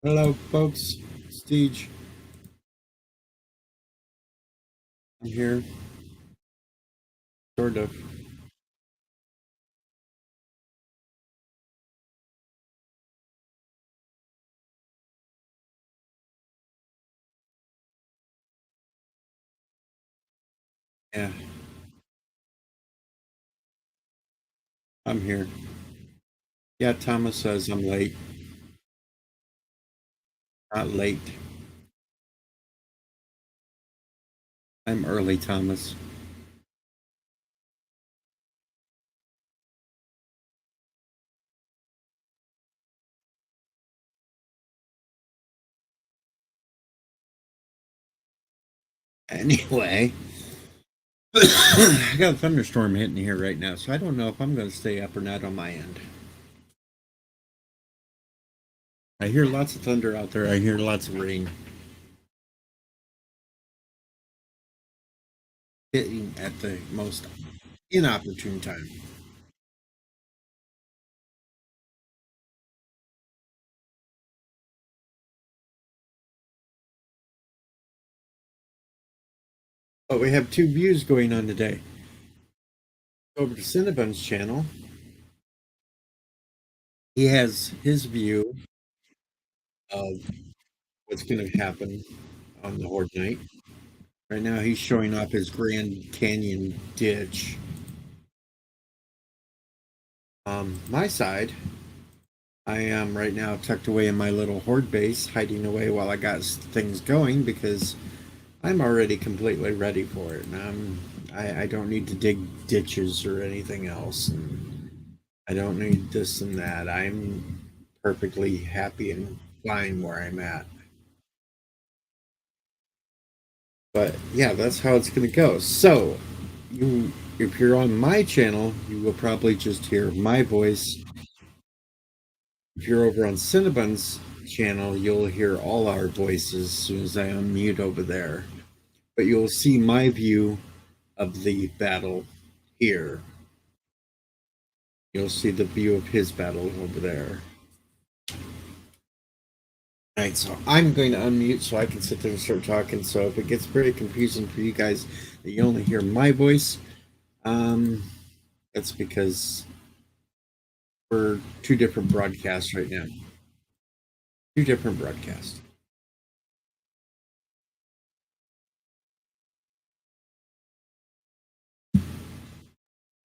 Hello, folks. Steege, I'm here, sort of. Yeah, I'm here. Yeah, Thomas says I'm late. Not late. I'm early, Thomas. Anyway, I got a thunderstorm hitting here right now, so I don't know if I'm going to stay up or not on my end. I hear lots of thunder out there. I hear lots of rain hitting at the most inopportune time. But we have two views going on today. Over to Cinnabon's channel, he has his view of what's going to happen on the Horde night. Right now, he's showing off his Grand Canyon ditch. My side, I am right now tucked away in my little Horde base, hiding away while I got things going because I'm already completely ready for it. And I don't need to dig ditches or anything else. And I don't need this and that. I'm perfectly happy and fine where I'm at. But yeah, that's how it's going to go. So, you, if you're on my channel, you will probably just hear my voice. If you're over on Cinnabon's channel, you'll hear all our voices as soon as I unmute over there. But you'll see my view of the battle here. You'll see the view of his battle over there. All right, so I'm going to unmute so I can sit there and start talking. So if it gets very confusing for you guys that you only hear my voice, um, that's because we're two different broadcasts right now. Two different broadcasts.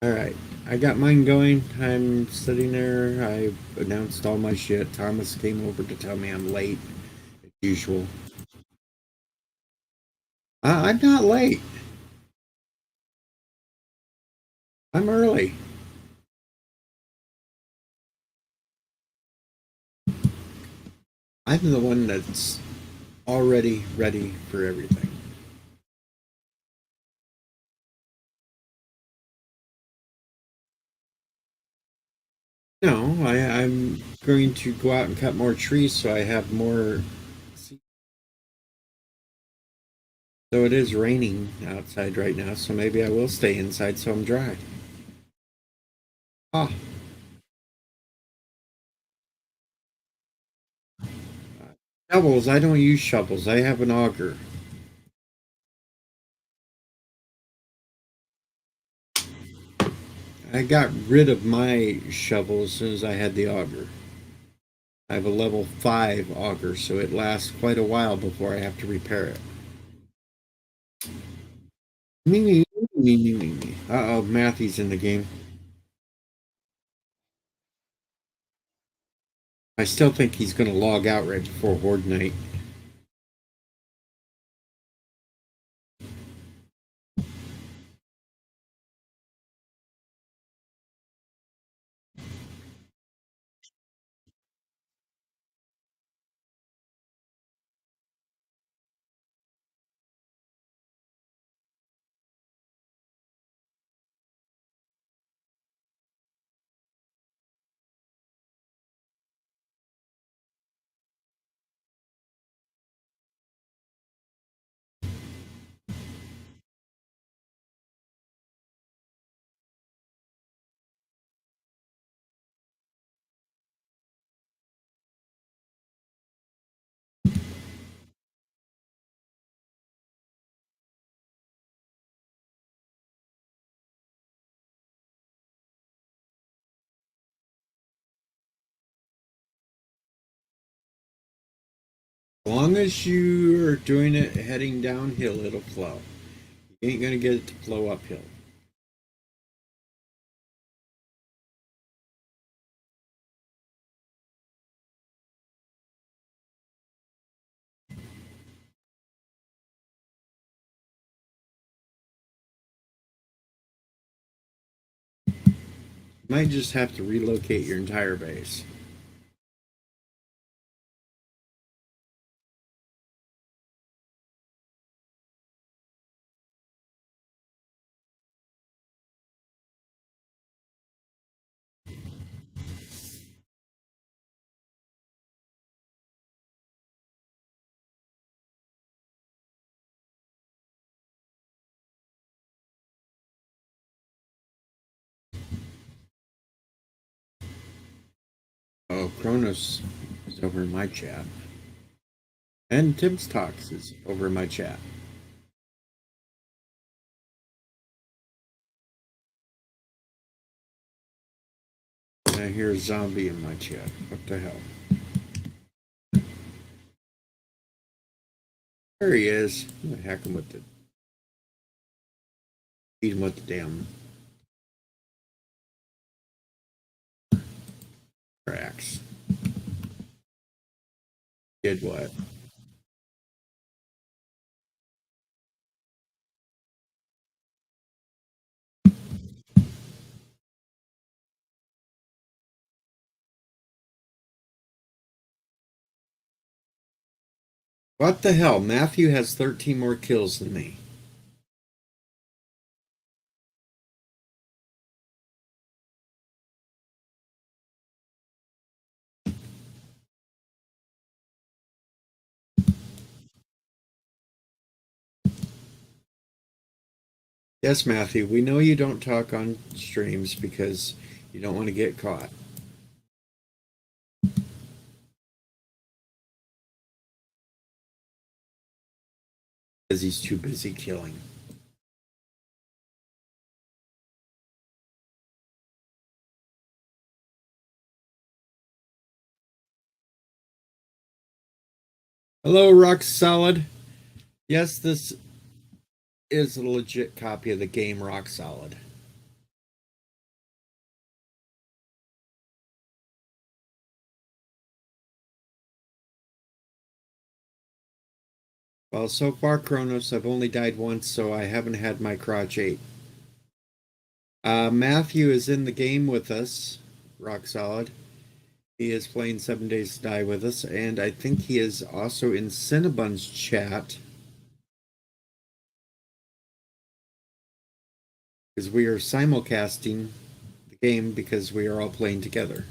All right, I got mine going. I'm sitting there. I announced all my shit. Thomas came over to tell me I'm late, as usual. I'm not late. I'm early. I'm the one that's already ready for everything. No, I'm going to go out and cut more trees so I have more. So it is raining outside right now, so maybe I will stay inside so I'm dry. Ah, shovels. I don't use shovels. I have an auger. I got rid of my shovel as soon as I had the auger. I have a level 5 auger, so it lasts quite a while before I have to repair it. Me, me, me, me, me, me. Uh-oh, Matthew's in the game. I still think he's going to log out right before Horde night. As long as you are doing it heading downhill, it'll flow. You ain't gonna get it to flow uphill. You might just have to relocate your entire base. Oh, Kronos is over in my chat. And Tim's Talks is over in my chat. And I hear a zombie in my chat. What the hell? There he is. I'm gonna hack him with the beat him with the damn axe. Did what? What the hell? Matthew has 13 more kills than me. Yes, Matthew, we know you don't talk on streams because you don't want to get caught. Because he's too busy killing. Hello, Rock Solid. Yes, this is a legit copy of the game Rock Solid. Well, so far, Kronos, I've only died once, so I haven't had my crotch ate. Matthew is in the game with us, Rock Solid. He is playing 7 Days to Die with us, and I think he is also in Cinnabon's chat because we are simulcasting the game because we are all playing together.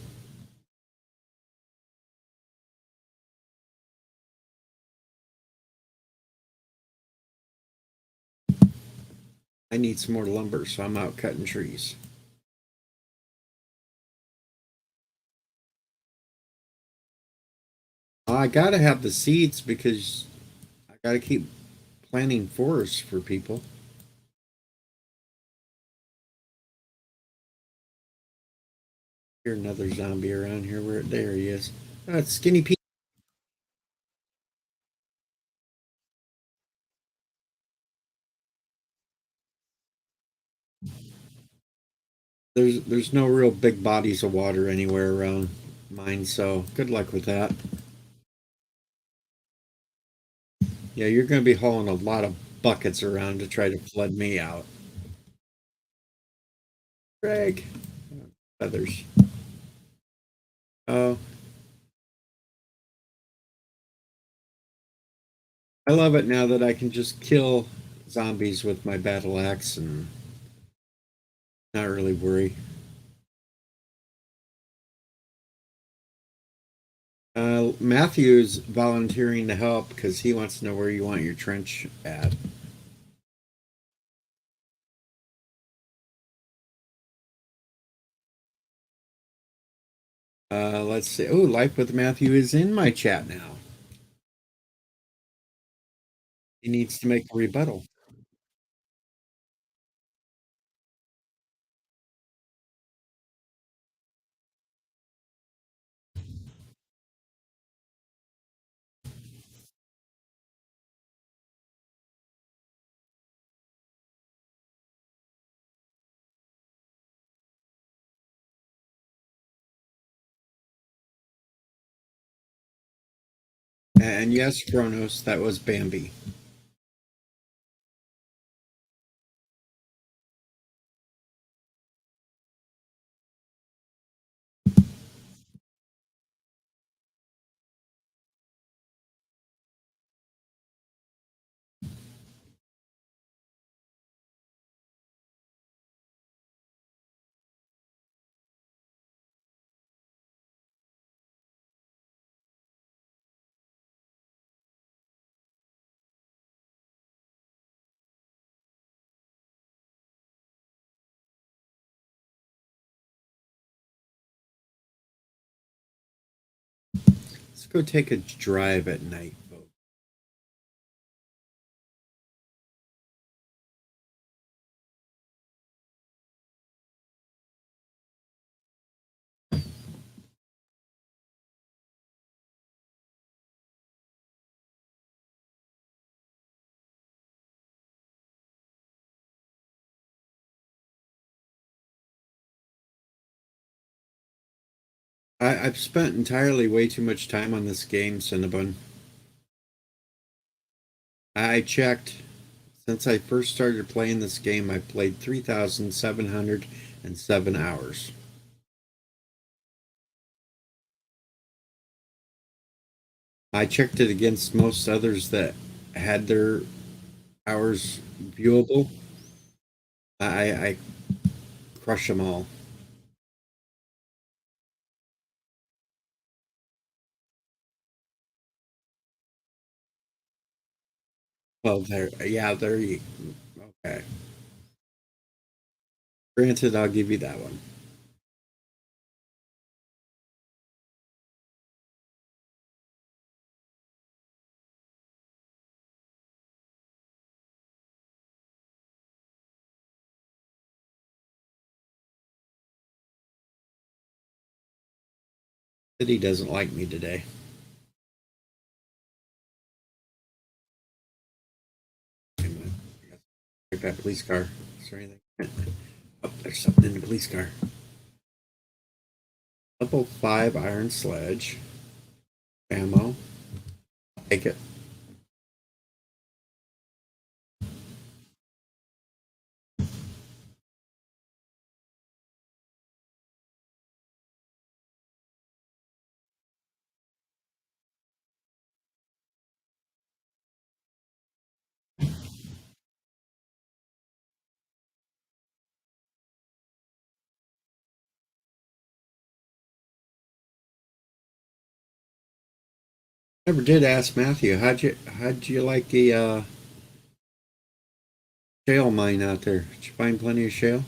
I need some more lumber, so I'm out cutting trees. I gotta have the seeds because I gotta keep planting forests for people. Here's another zombie around here. Where there he is. It's Skinny Pete. There's no real big bodies of water anywhere around mine, so good luck with that. Yeah, you're going to be hauling a lot of buckets around to try to flood me out. Greg, feathers. Oh, I love it now that I can just kill zombies with my battle axe and not really worry. Matthew's volunteering to help because he wants to know where you want your trench at. Let's see. Oh, Life with Matthew is in my chat now. He needs to make a rebuttal. And yes, Kronos, that was Bambi. Let's go take a drive at night, folks. I've spent entirely way too much time on this game, Cinnabon. I checked. Since I first started playing this game, I've played 3,707 hours. I checked it against most others that had their hours viewable. I crush them all. Well, there you. Okay. Granted, I'll give you that one. City doesn't like me today. Like that police car. Is there anything? Oh, there's something in the police car. Level 5 iron sledge. Ammo. Take it. Never did ask Matthew. How'd you like the shale mine out there? Did you find plenty of shale?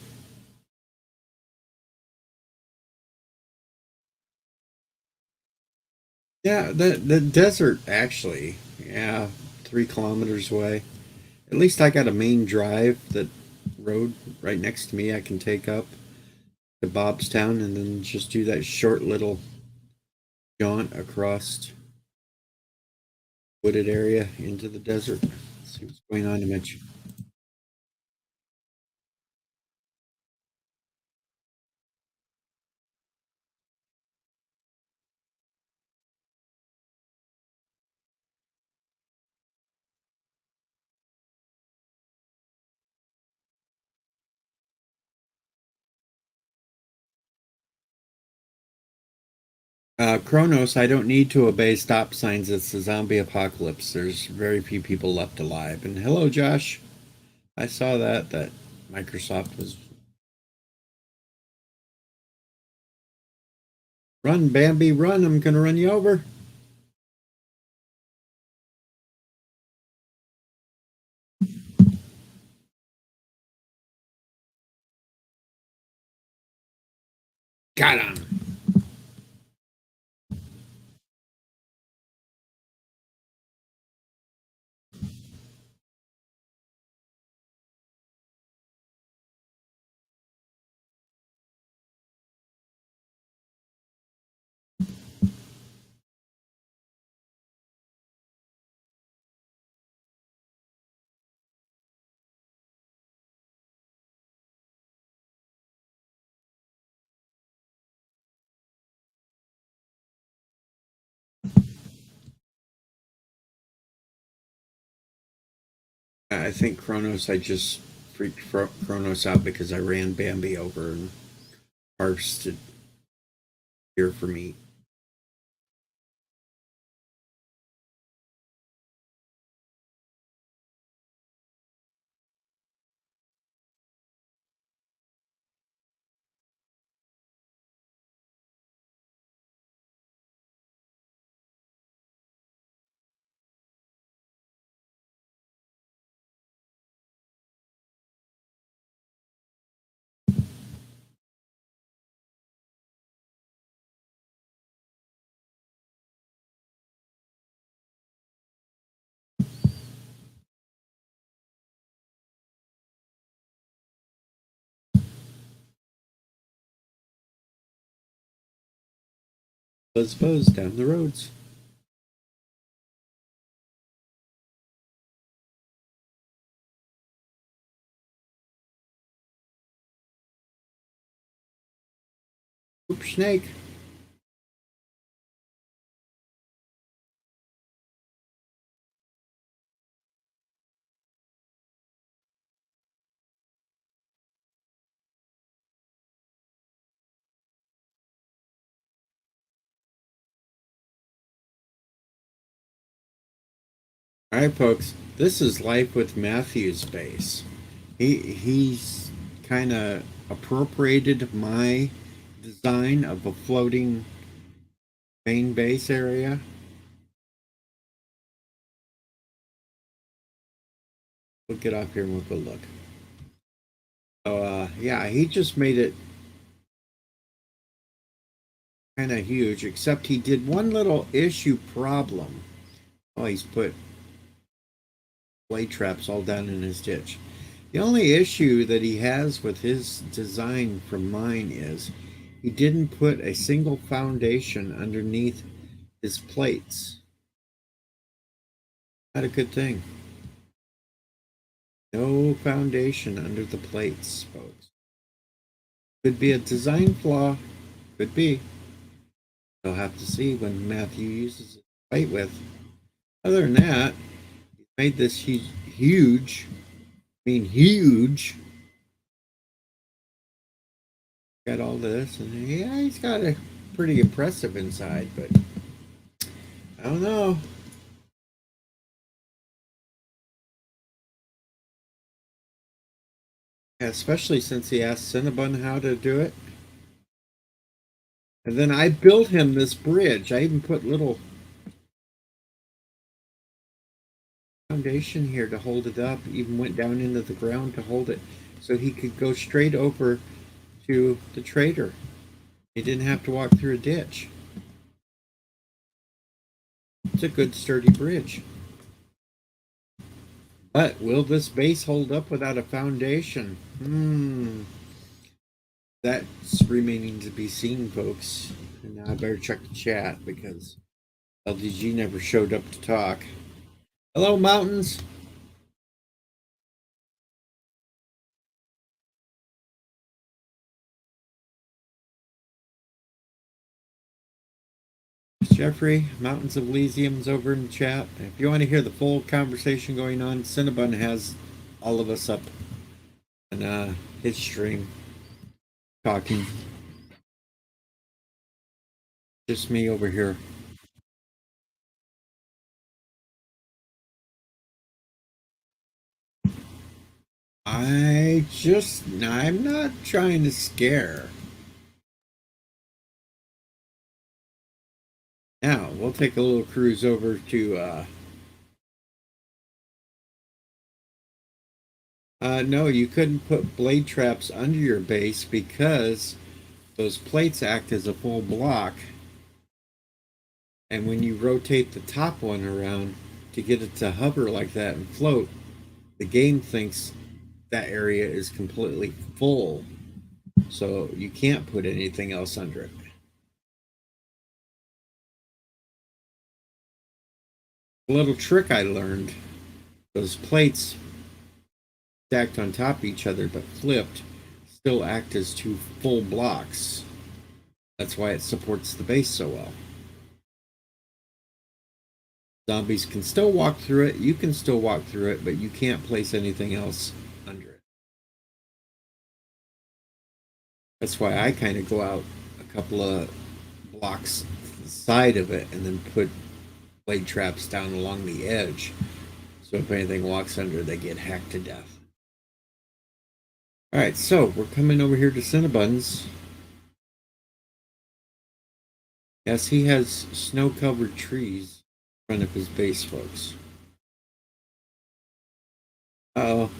Yeah, the desert actually. Yeah, 3 kilometers away. At least I got a main drive that road right next to me I can take up to Bobstown and then just do that short little jaunt across wooded area into the desert. See what's going on to Mitch. Kronos, I don't need to obey stop signs. It's a zombie apocalypse. There's very few people left alive. And hello, Josh. I saw that Microsoft was run, Bambi, run. I'm gonna run you over. Got him. I think Kronos, I just freaked Kronos out because I ran Bambi over and harvested here for meat. Buzz buzz down the roads. Oop, snake. All right, folks. This is Life with Matthew's base. He's kind of appropriated my design of a floating main base area. We'll get up here and we'll go look. So yeah, he just made it kind of huge, except he did one little issue problem. Oh, he's put blade traps all down in his ditch. The only issue that he has with his design from mine is he didn't put a single foundation underneath his plates. Not a good thing. No foundation under the plates, folks. Could be a design flaw. Could be. We'll have to see when Matthew uses it to fight with. Other than that, he made this huge. I mean, huge. Got all this, and yeah, he's got a pretty impressive inside, but I don't know. Especially since he asked Cinnabon how to do it. And then I built him this bridge. I even put little foundation here to hold it up, even went down into the ground to hold it so he could go straight over to the trader. He didn't have to walk through a ditch. It's a good sturdy bridge. But will this base hold up without a foundation? That's remaining to be seen, folks. And now I better check the chat because LDG never showed up to talk. Hello, mountains. Jeffrey, Mountains of Elysium's over in the chat. If you want to hear the full conversation going on, Cinnabon has all of us up on his stream talking. Just me over here. I'm not trying to scare. Now, we'll take a little cruise over to, no, you couldn't put blade traps under your base because those plates act as a full block. And when you rotate the top one around to get it to hover like that and float, the game thinks that area is completely full. So you can't put anything else under it. A little trick I learned, those plates stacked on top of each other but flipped still act as two full blocks. That's why it supports the base so well. Zombies can still walk through it. You can still walk through it, but you can't place anything else under it. That's why I kind of go out a couple of blocks to the side of it and then put blade traps down along the edge. So if anything walks under, they get hacked to death. All right, so we're coming over here to Cinnabons. Yes, he has snow-covered trees in front of his base, folks. Oh,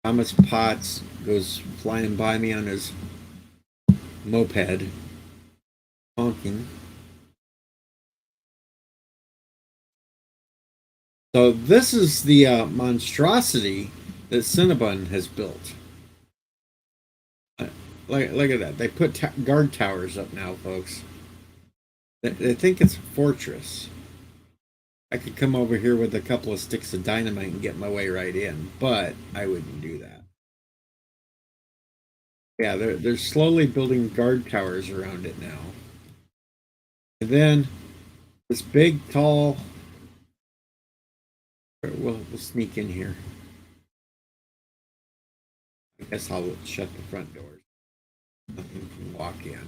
Thomas Potts goes flying by me on his moped, honking. So this is the monstrosity that Cinnabon has built. Uh, look at that. They put guard towers up now, folks. They think it's a fortress. I could come over here with a couple of sticks of dynamite and get my way right in, but I wouldn't do that. Yeah, they're slowly building guard towers around it now. And then this big, tall. We'll sneak in here. I guess I'll shut the front doors. Nothing can walk in.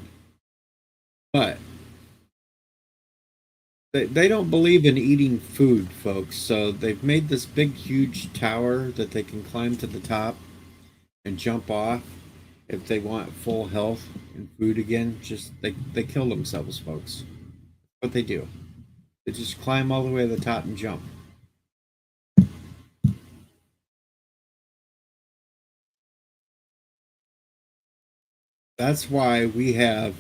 But they don't believe in eating food, folks. So they've made this big, huge tower that they can climb to the top and jump off if they want full health and food again. Just they kill themselves, folks. What they do, they just climb all the way to the top and jump. That's why we have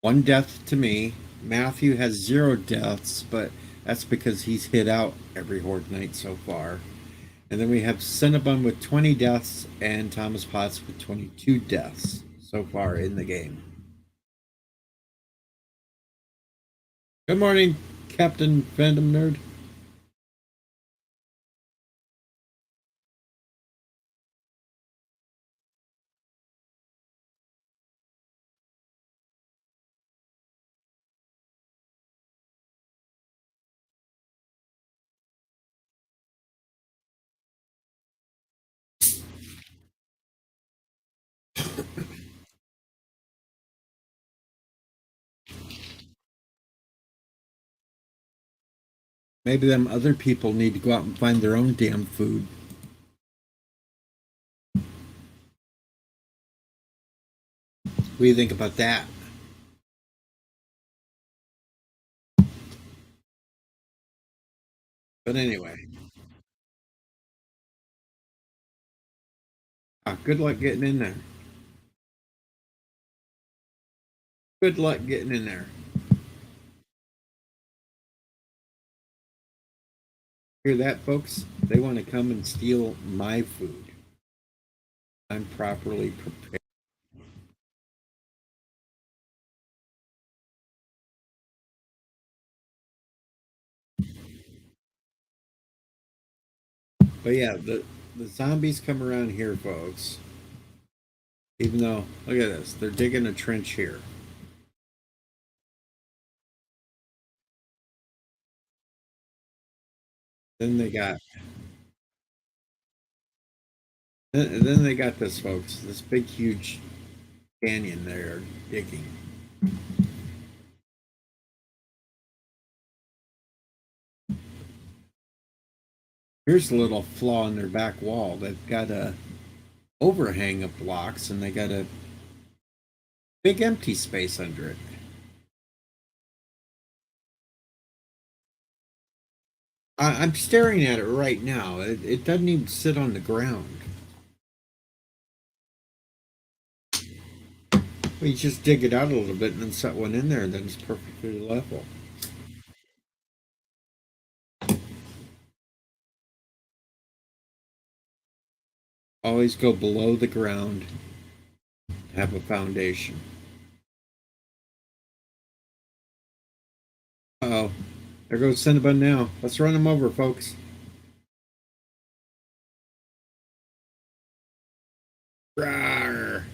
one death to me. Matthew has 0 deaths, but that's because he's hit out every Horde night so far. And then we have Cinnabon with 20 deaths and Thomas Potts with 22 deaths so far in the game. Good morning, Captain Fandom Nerd. Maybe them other people need to go out and find their own damn food. What do you think about that? But anyway, good luck getting in there. Good luck getting in there. Hear that, folks? They want to come and steal my food. I'm properly prepared. But yeah, the zombies come around here, folks. Even though, look at this, they're digging a trench here. Then they got, then they got this, folks. This big, huge canyon they're digging. Here's a little flaw in their back wall. They've got a overhang of blocks, and they got a big empty space under it. I'm staring at it right now. It doesn't even sit on the ground. Well, you just dig it out a little bit and then set one in there, and then it's perfectly level. Always go below the ground to have a foundation. Uh oh. There goes Cinnabon now. Let's run him over, folks. Rawr.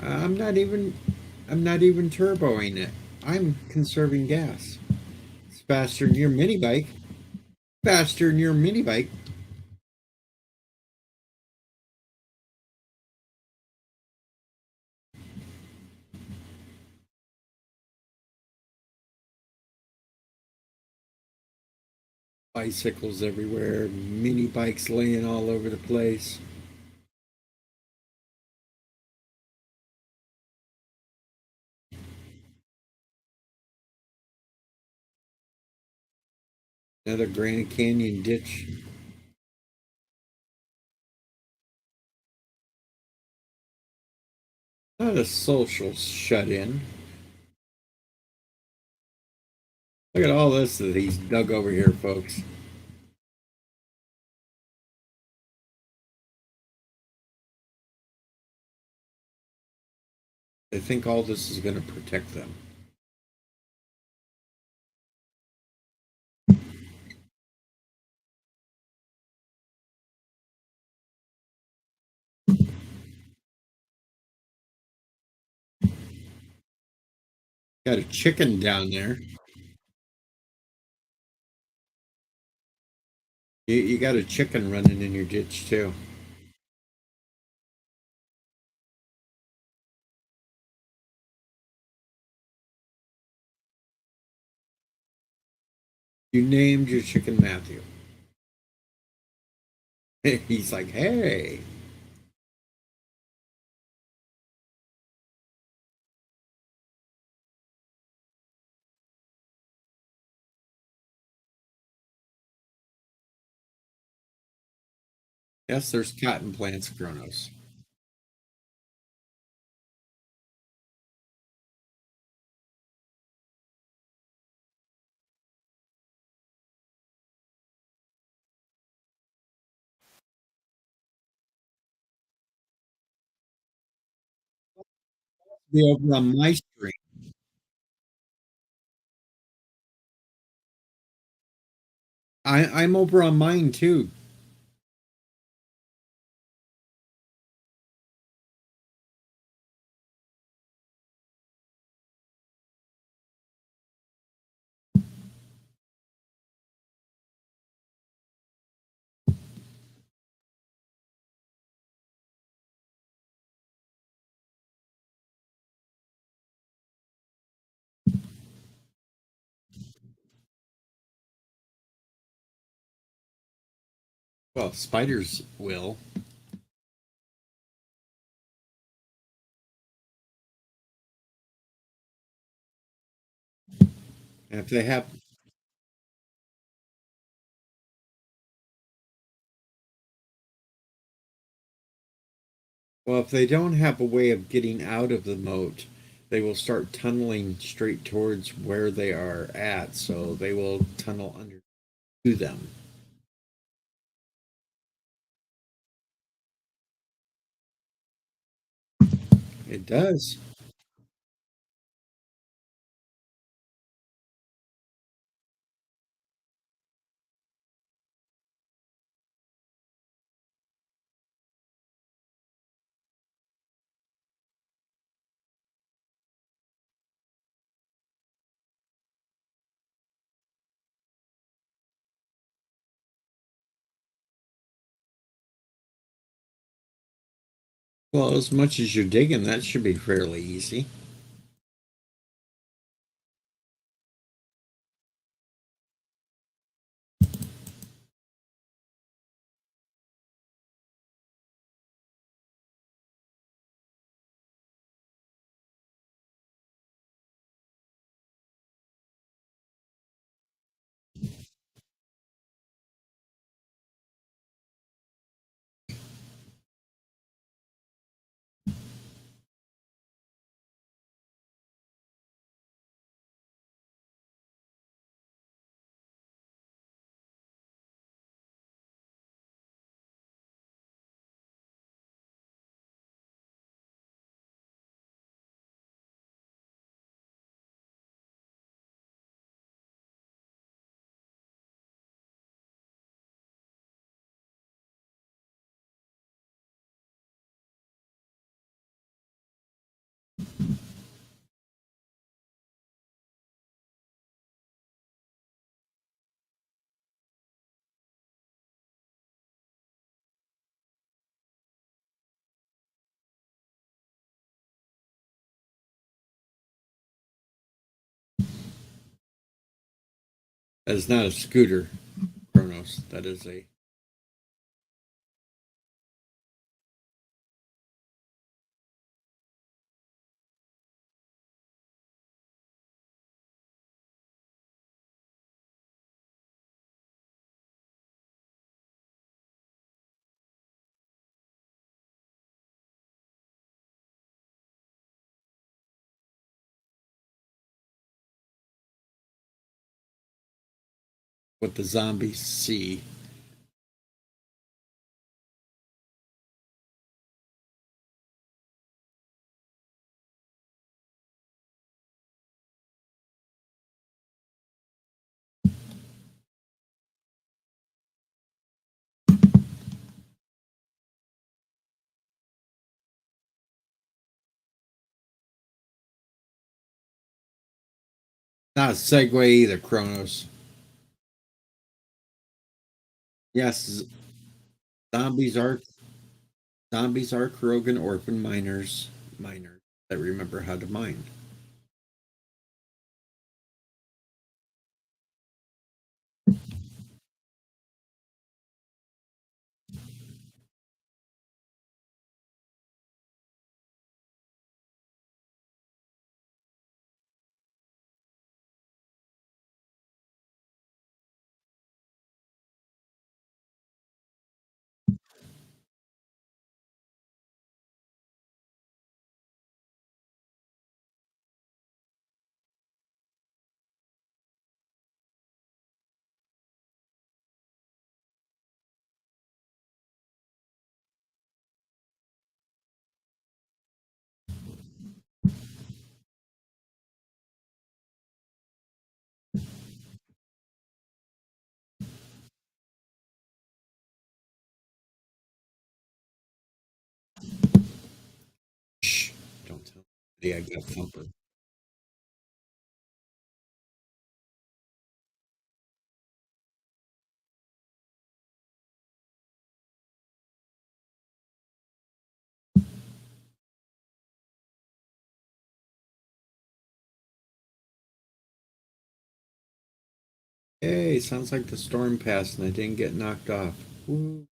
I'm not even I'm not even turboing it. I'm conserving gas. It's faster than your mini bike. Faster than your mini bike. Bicycles everywhere, mini bikes laying all over the place. Another Grand Canyon ditch. Not a social shut in. Look at all this that he's dug over here, folks. They think all this is going to protect them. Got a chicken down there. You got a chicken running in your ditch too. You named your chicken Matthew. He's like, hey, yes, there's cotton plants, Kronos. Be over on my stream. I'm over on mine too. Well, spiders will. And if they have, well, if they don't have a way of getting out of the moat, they will start tunneling straight towards where they are at. So they will tunnel under to them. It does. Well, as much as you're digging, that should be fairly easy. That is not a scooter, Kronos. That is a. What the zombies see. Not a segue either, Kronos. Yes, zombies are zombies are Krogan orphan miners that remember how to mine. Shh! Don't tell me I got thumper. Hey, sounds like the storm passed and I didn't get knocked off. Woo.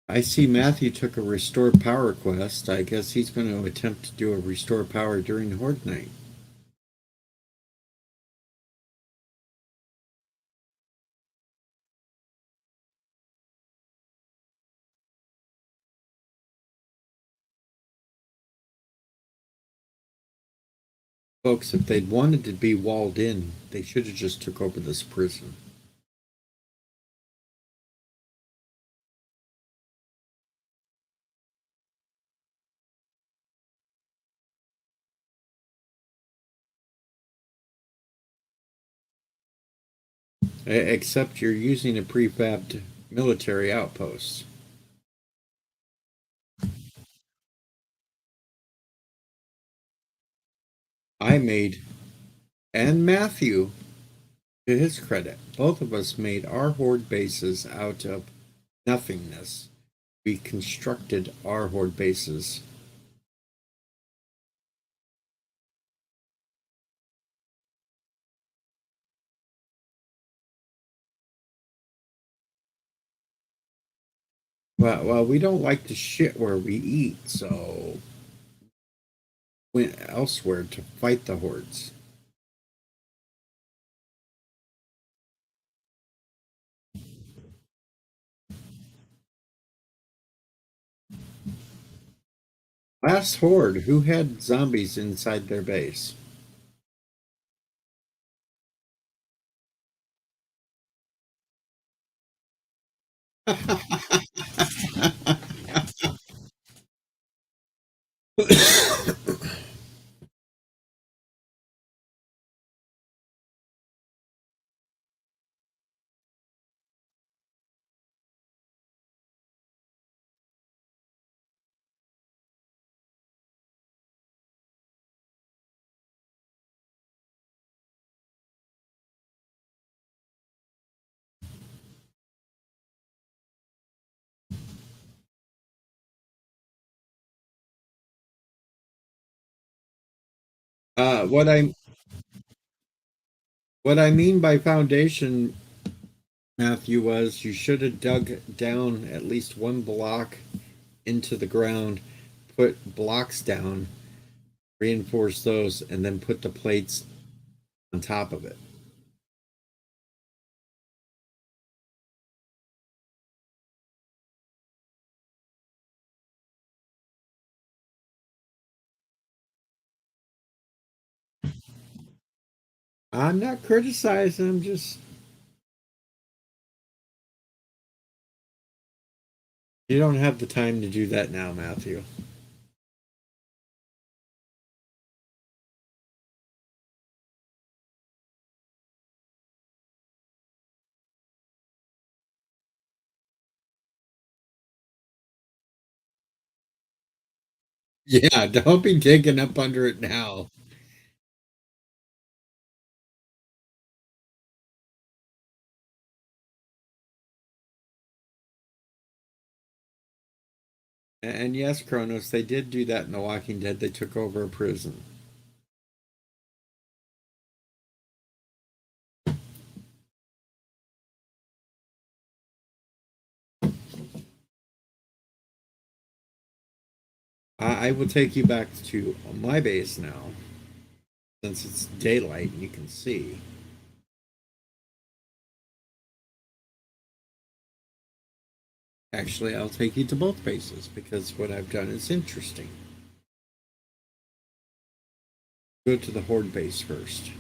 I see Matthew took a restore power quest. I guess he's going to attempt to do a restore power during Horde night. Folks, if they'd wanted to be walled in, they should have just took over this prison. Except you're using a prefabbed military outpost. I made, and Matthew, to his credit, both of us made our horde bases out of nothingness. We constructed our horde bases. Well, we don't like the shit where we eat, so went elsewhere to fight the hordes. Last horde, who had zombies inside their base? Uh, what I what I mean by foundation, Matthew, was you should have dug down at least one block into the ground, put blocks down, reinforce those, and then put the plates on top of it. I'm not criticizing, I'm just, you don't have the time to do that now, Matthew. Yeah, don't be digging up under it now. And yes, Kronos, they did do that in The Walking Dead. They took over a prison. I will take you back to my base now, since it's daylight and you can see. Actually, I'll take you to both bases because what I've done is interesting. Go to the Horde base first.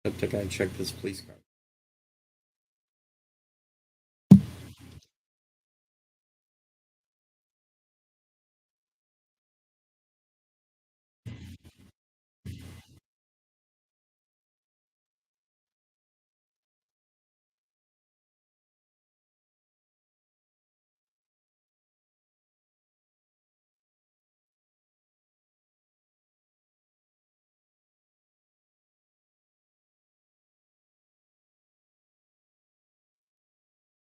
Except I gotta check this police car.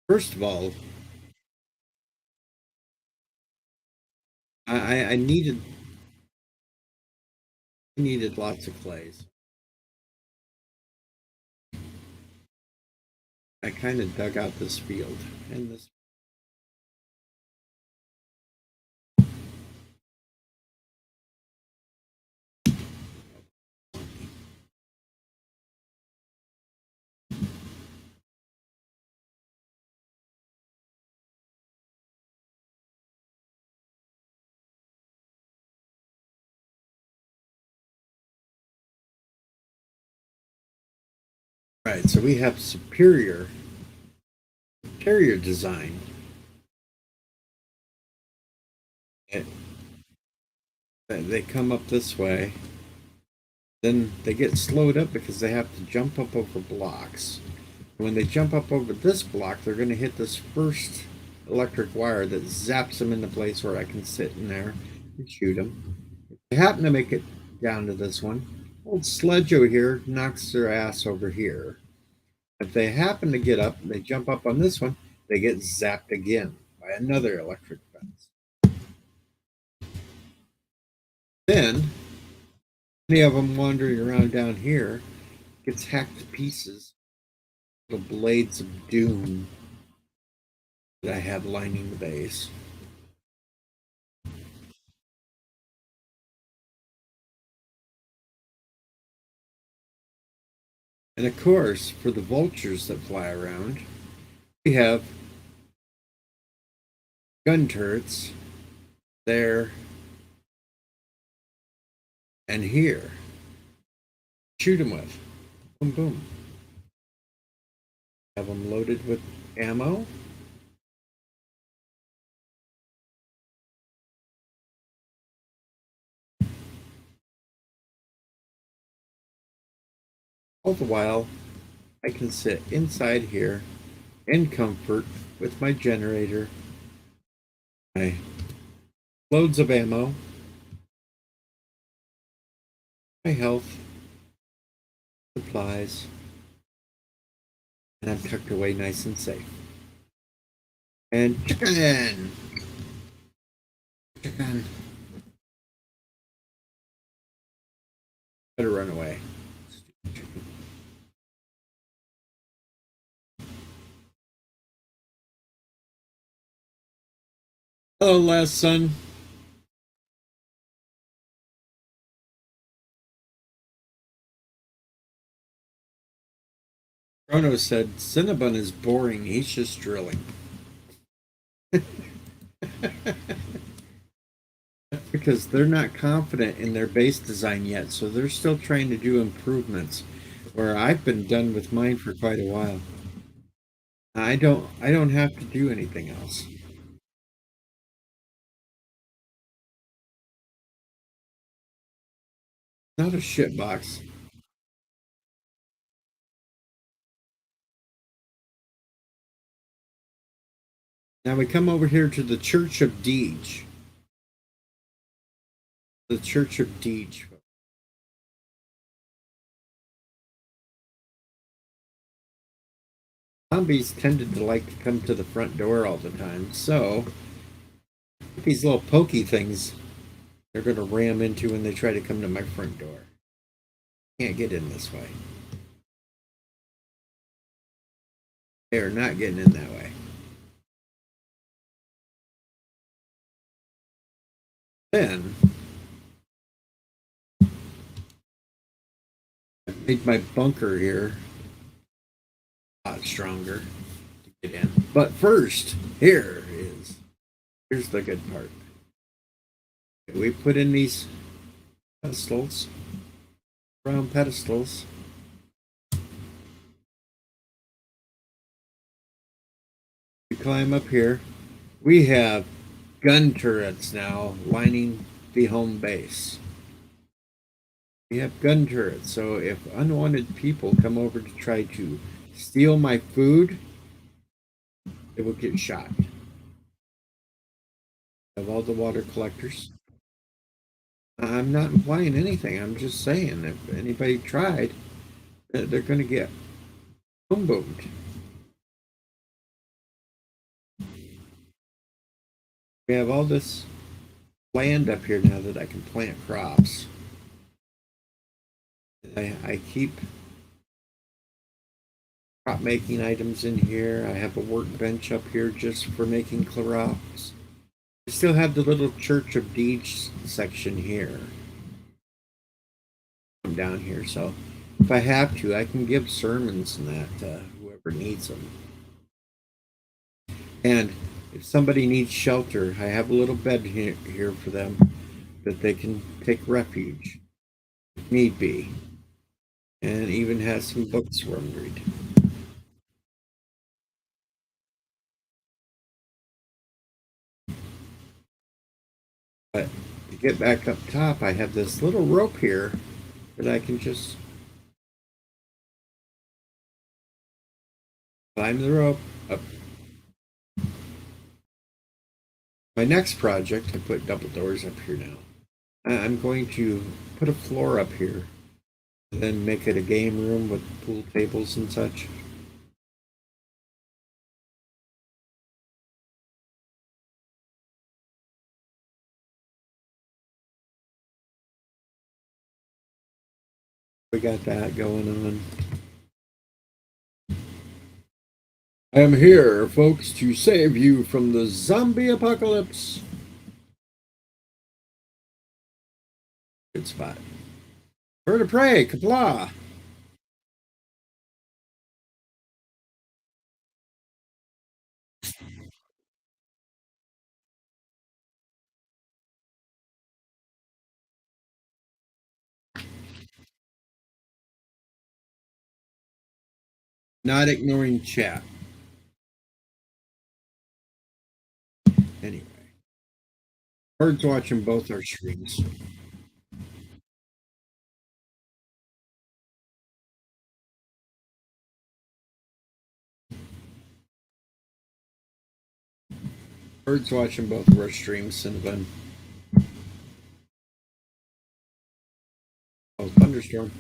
First of all, I needed lots of clays. I kind of dug out this field and this. Right, so we have superior design. It, they come up this way, then they get slowed up because they have to jump up over blocks. When they jump up over this block, they're going to hit this first electric wire that zaps them into place where I can sit in there and shoot them. If they happen to make it down to this one, old Sledgo here knocks their ass over here. If they happen to get up and they jump up on this one, they get zapped again by another electric fence. Then, any of them wandering around down here gets hacked to pieces. The blades of doom that I have lining the base. And of course, for the vultures that fly around, we have gun turrets there and here. Shoot them with. Boom, boom. Have them loaded with ammo. All the while, I can sit inside here in comfort with my generator, my loads of ammo, my health, supplies, and I'm tucked away nice and safe. And chicken! Chicken! Better run away. Hello, last son. Chrono said Cinnabon is boring. He's just drilling. Because they're not confident in their base design yet, so they're still trying to do improvements. Where I've been done with mine for quite a while. I don't have to do anything else. Not a shitbox. Now we come over here to the Church of Deej. The Church of Deej. Zombies tended to like to come to the front door all the time, so these little pokey things they're going to ram into when they try to come to my front door. Can't get in this way. They are not getting in that way. Then I made my bunker here a lot stronger to get in. But first, here's the good part. We put in these pedestals, round pedestals. We climb up here. We have gun turrets now lining the home base. We have gun turrets, so if unwanted people come over to try to steal my food, they will get shot. I have all the water collectors. I'm not implying anything. I'm just saying if anybody tried, they're going to get boom boomed. We have all this land up here now that I can plant crops. I keep crop making items in here. I have a workbench up here just for making crops. I still have the little Church of Deej section here. I'm down here, so if I have to, I can give sermons and that to whoever needs them. And if somebody needs shelter, I have a little bed here for them that they can take refuge if need be. And even has some books for them to read. But to get back up top, I have this little rope here that I can just climb the rope up. My next project, I put double doors up here now. I'm going to put a floor up here, and then make it a game room with pool tables and such. We got that going on. I am here, folks, to save you from the zombie apocalypse. Good spot. Bird of prey, kapla. Not ignoring chat. Anyway, Bird's watching both our streams. Birds watching both of our streams, Cinnabon. Oh, thunderstorm.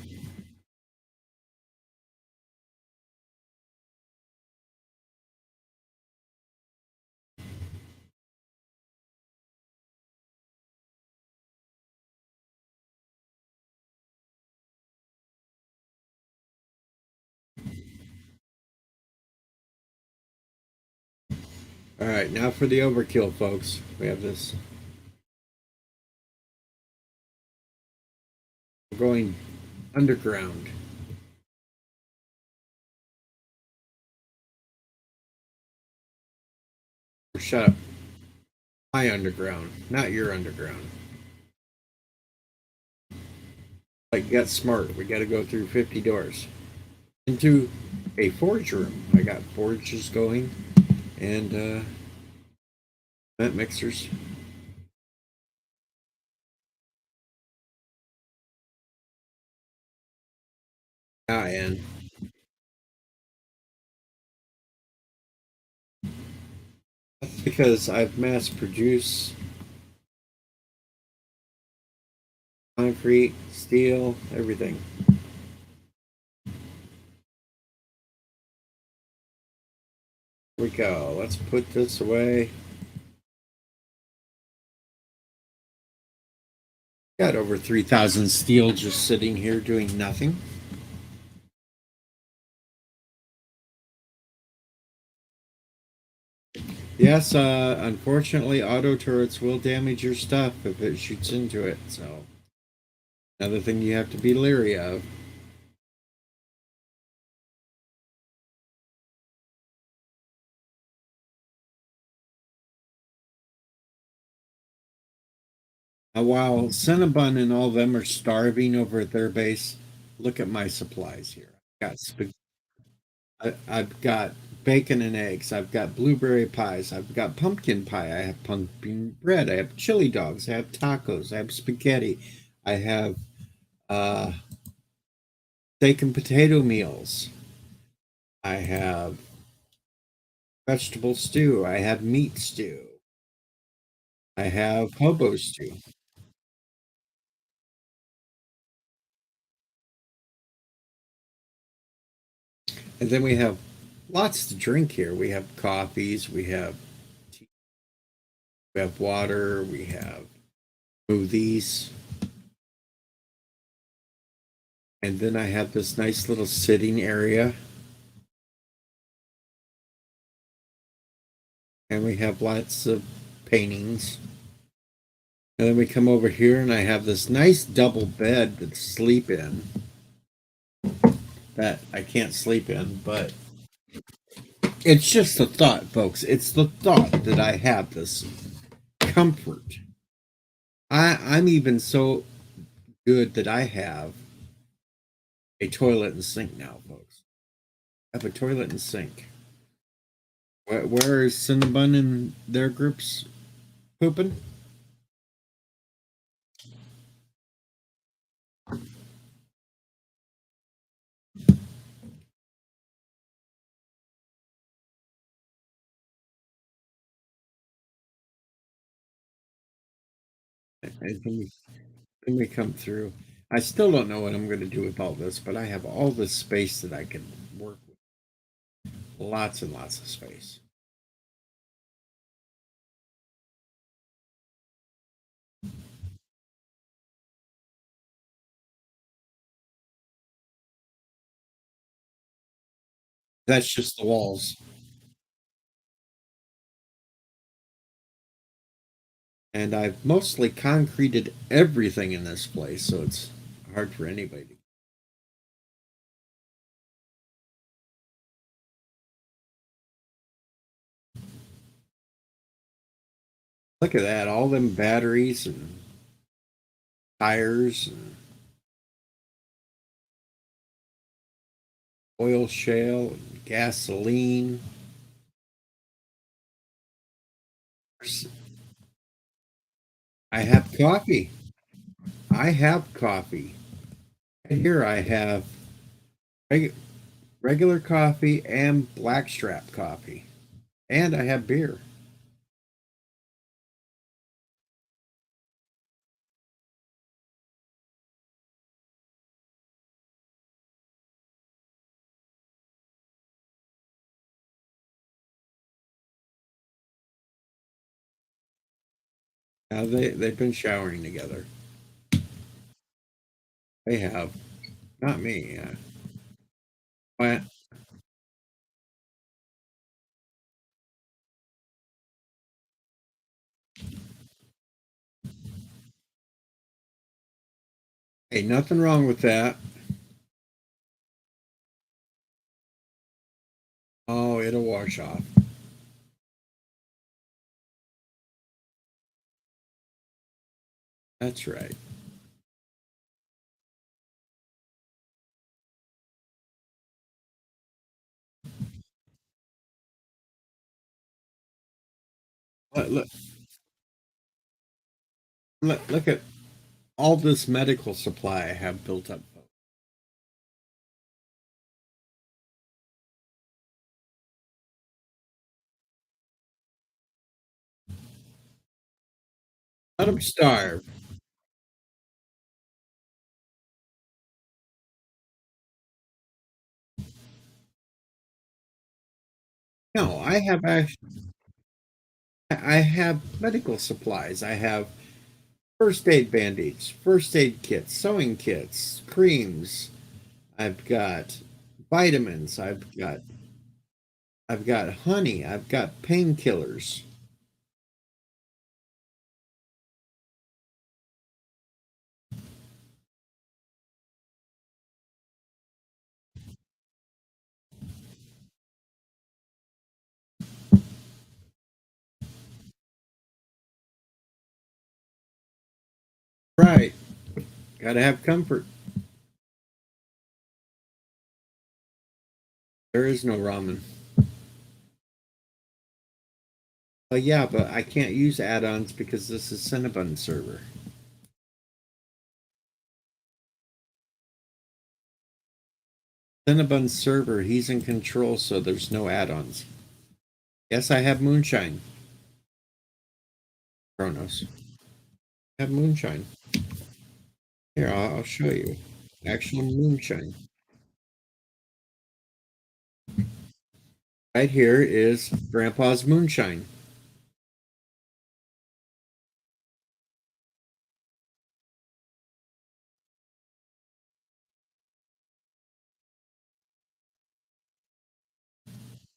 All right, now for the overkill, folks. We have this. We're going underground. Shut up. My underground, not your underground. Like, get smart. We got to go through 50 doors into a forge room. I got forges going and cement mixers. Yeah, and that's because I've mass produced concrete, steel, everything. Here we go. Let's put this away. Got over 3,000 steel just sitting here doing nothing. Yes, unfortunately, auto turrets will damage your stuff if it shoots into it. So, another thing you have to be leery of. While Cinnabon and all of them are starving over at their base, look at my supplies here. I've got bacon and eggs. I've got blueberry pies. I've got pumpkin pie. I have pumpkin bread. I have chili dogs. I have tacos. I have spaghetti. I have uh, steak and potato meals. I have vegetable stew. I have meat stew. I have hobo stew. And then we have lots to drink here. We have coffees. We have tea. We have water. We have smoothies. And then I have this nice little sitting area. And we have lots of paintings. And then we come over here and I have this nice double bed to sleep in that I can't sleep in, but it's just the thought, folks. It's the thought that I have this comfort. I'm even so good that I have a toilet and sink now, folks. I have a toilet and sink. Where is Cinnabon and their groups pooping? And then we come through. I still don't know what I'm going to do with all this, but I have all this space that I can work with. Lots and lots of space. That's just the walls. And I've mostly concreted everything in this place, so it's hard for anybody. Look at that, all them batteries and tires and oil shale and gasoline. I have coffee. I have coffee. Right here I have reg- regular coffee and blackstrap coffee. And I have beer. they've been showering together. They have, not me. But hey, nothing wrong with that. Oh, it'll wash off. That's right. Look, look at all this medical supply I have built up. Let them starve. No, I have medical supplies. I have first aid band-aids, first aid kits, sewing kits, creams. I've got vitamins. I've got honey. I've got painkillers. Right. Got to have comfort. There is no ramen. Yeah, but I can't use add-ons because this is Cinnabon server. Cinnabon server, he's in control, so there's no add-ons. Yes, I have moonshine. Kronos. I have moonshine. Here, I'll show you. Actual moonshine. Right here is Grandpa's moonshine.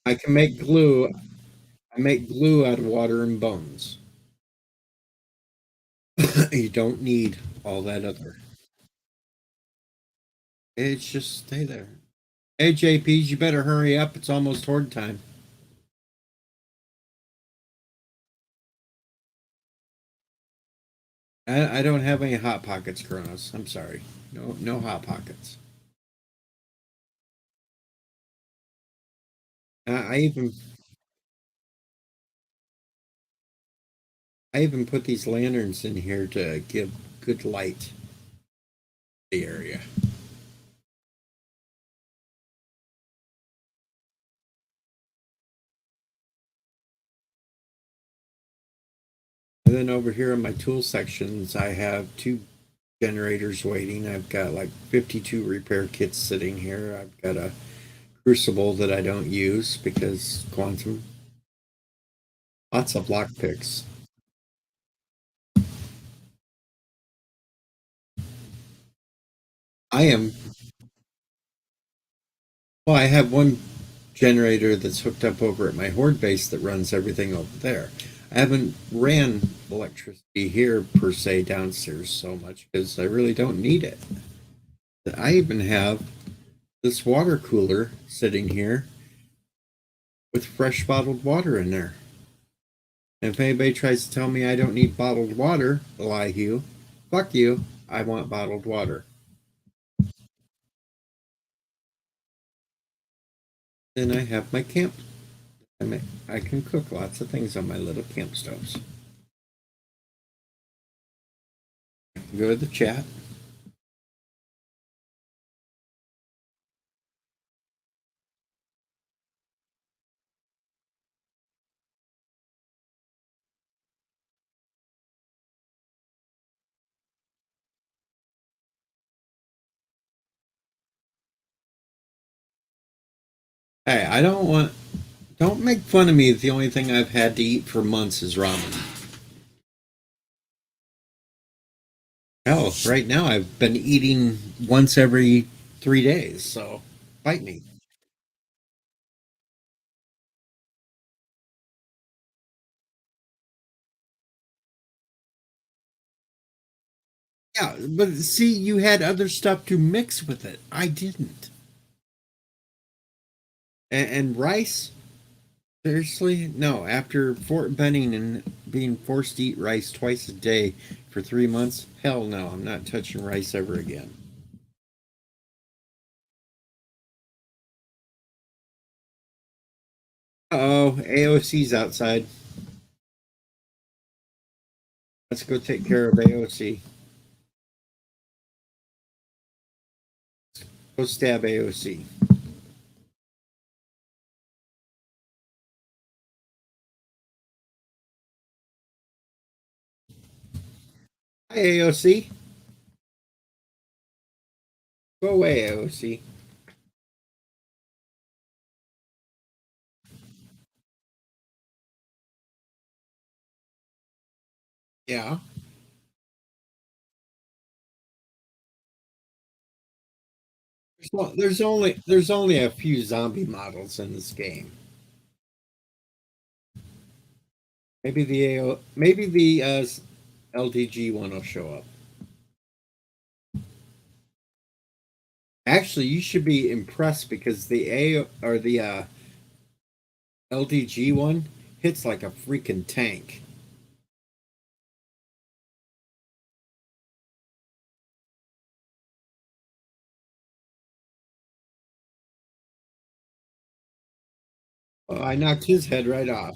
I can make glue. I make glue out of water and bones. You don't need all that other. It's just stay there. Hey, JPs, you better hurry up. It's almost horde time. I don't have any hot pockets, Kronos. I'm sorry. No, no hot pockets. I I even put these lanterns in here to give good light to the area. And then over here in my tool sections, I have two generators waiting. I've got like 52 repair kits sitting here. I've got a crucible that I don't use because quantum. Lots of lock picks. I am Well, I have one generator that's hooked up over at my horde base that runs everything over there. I haven't ran electricity here per se downstairs so much because I really don't need it. I even have this water cooler sitting here with fresh bottled water in there. And if anybody tries to tell me I don't need bottled water, lie you, fuck you, I want bottled water. Then I have my camp. I can cook lots of things on my little camp stoves. Go to the chat. Hey, don't make fun of me if the only thing I've had to eat for months is ramen. Hell, right now I've been eating once every 3 days, so bite me. Yeah, but see, you had other stuff to mix with it. I didn't. And rice, seriously? No, after Fort Benning and being forced to eat rice twice a day for 3 months, hell no, I'm not touching rice ever again. Uh-oh, AOC's outside. Let's go take care of AOC. Go stab AOC. Hi, AOC. Go away, AOC. Yeah. Well, there's only a few zombie models in this game. Maybe the LDG one will show up. Actually, you should be impressed because the A or the LDG one hits like a freaking tank. Oh, I knocked his head right off.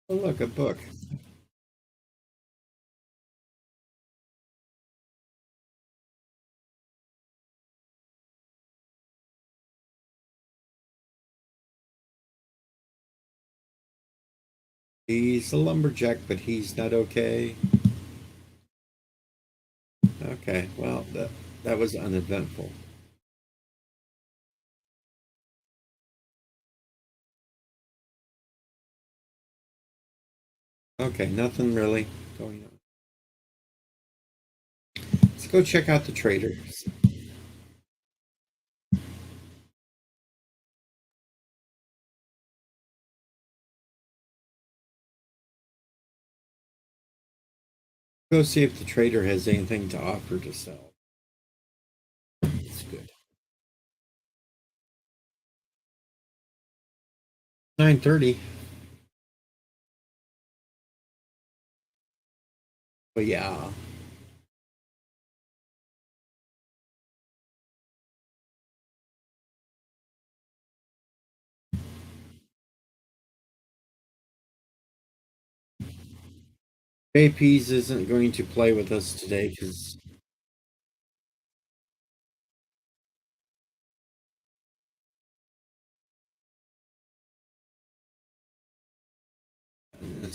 Oh, look, a book. He's a lumberjack, but he's not okay. Okay, well, that was uneventful. Okay, nothing really going on. Let's go check out the trader. Go see if the trader has anything to offer to sell. It's good. 9:30. But yeah, JP's isn't going to play with us today because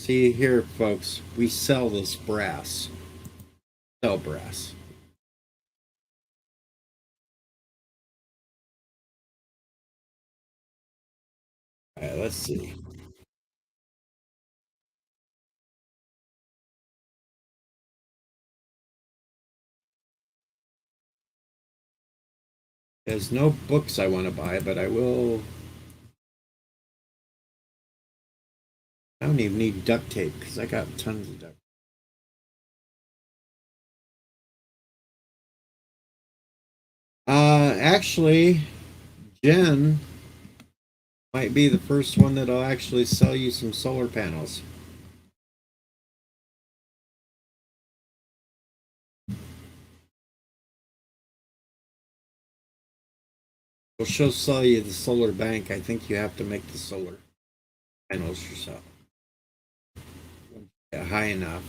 see here, folks, we sell this brass. Sell brass. All right, let's see. There's no books I want to buy, but I will. I don't even need duct tape because I got tons of duct. Actually, Jen might be the first one that'll actually sell you some solar panels. Well, she'll sell you the solar bank. I think you have to make the solar panels yourself. Yeah, high enough.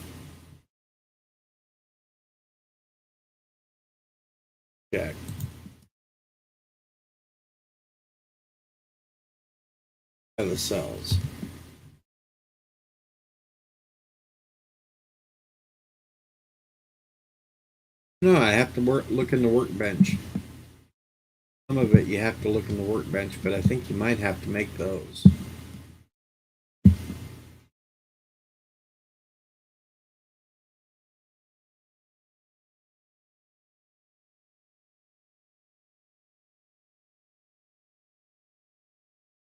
Check. The cells. No, I have to look in the workbench. Some of it you have to look in the workbench, but I think you might have to make those.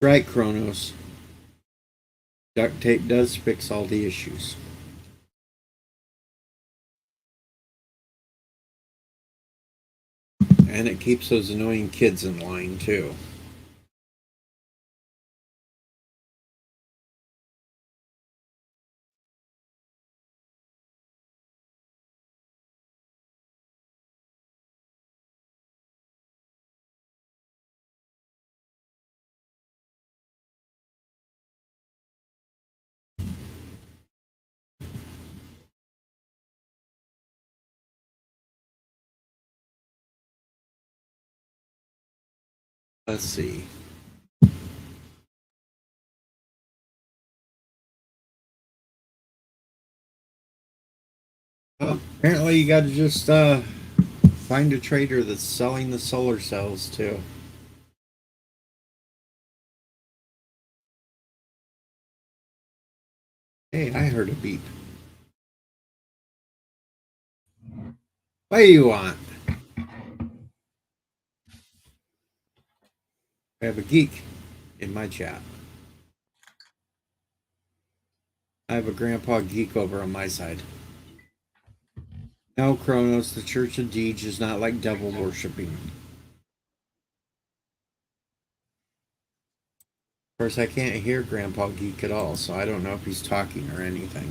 Right, Kronos. Duct tape does fix all the issues. And it keeps those annoying kids in line, too. Let's see. Well, apparently, you got to just find a trader that's selling the solar cells, too. Hey, I heard a beep. What do you want? I have a geek in my chat. I have a grandpa geek over on my side. No, Kronos, the Church of Deej is not like devil worshipping. Of course, I can't hear Grandpa Geek at all, so I don't know if he's talking or anything.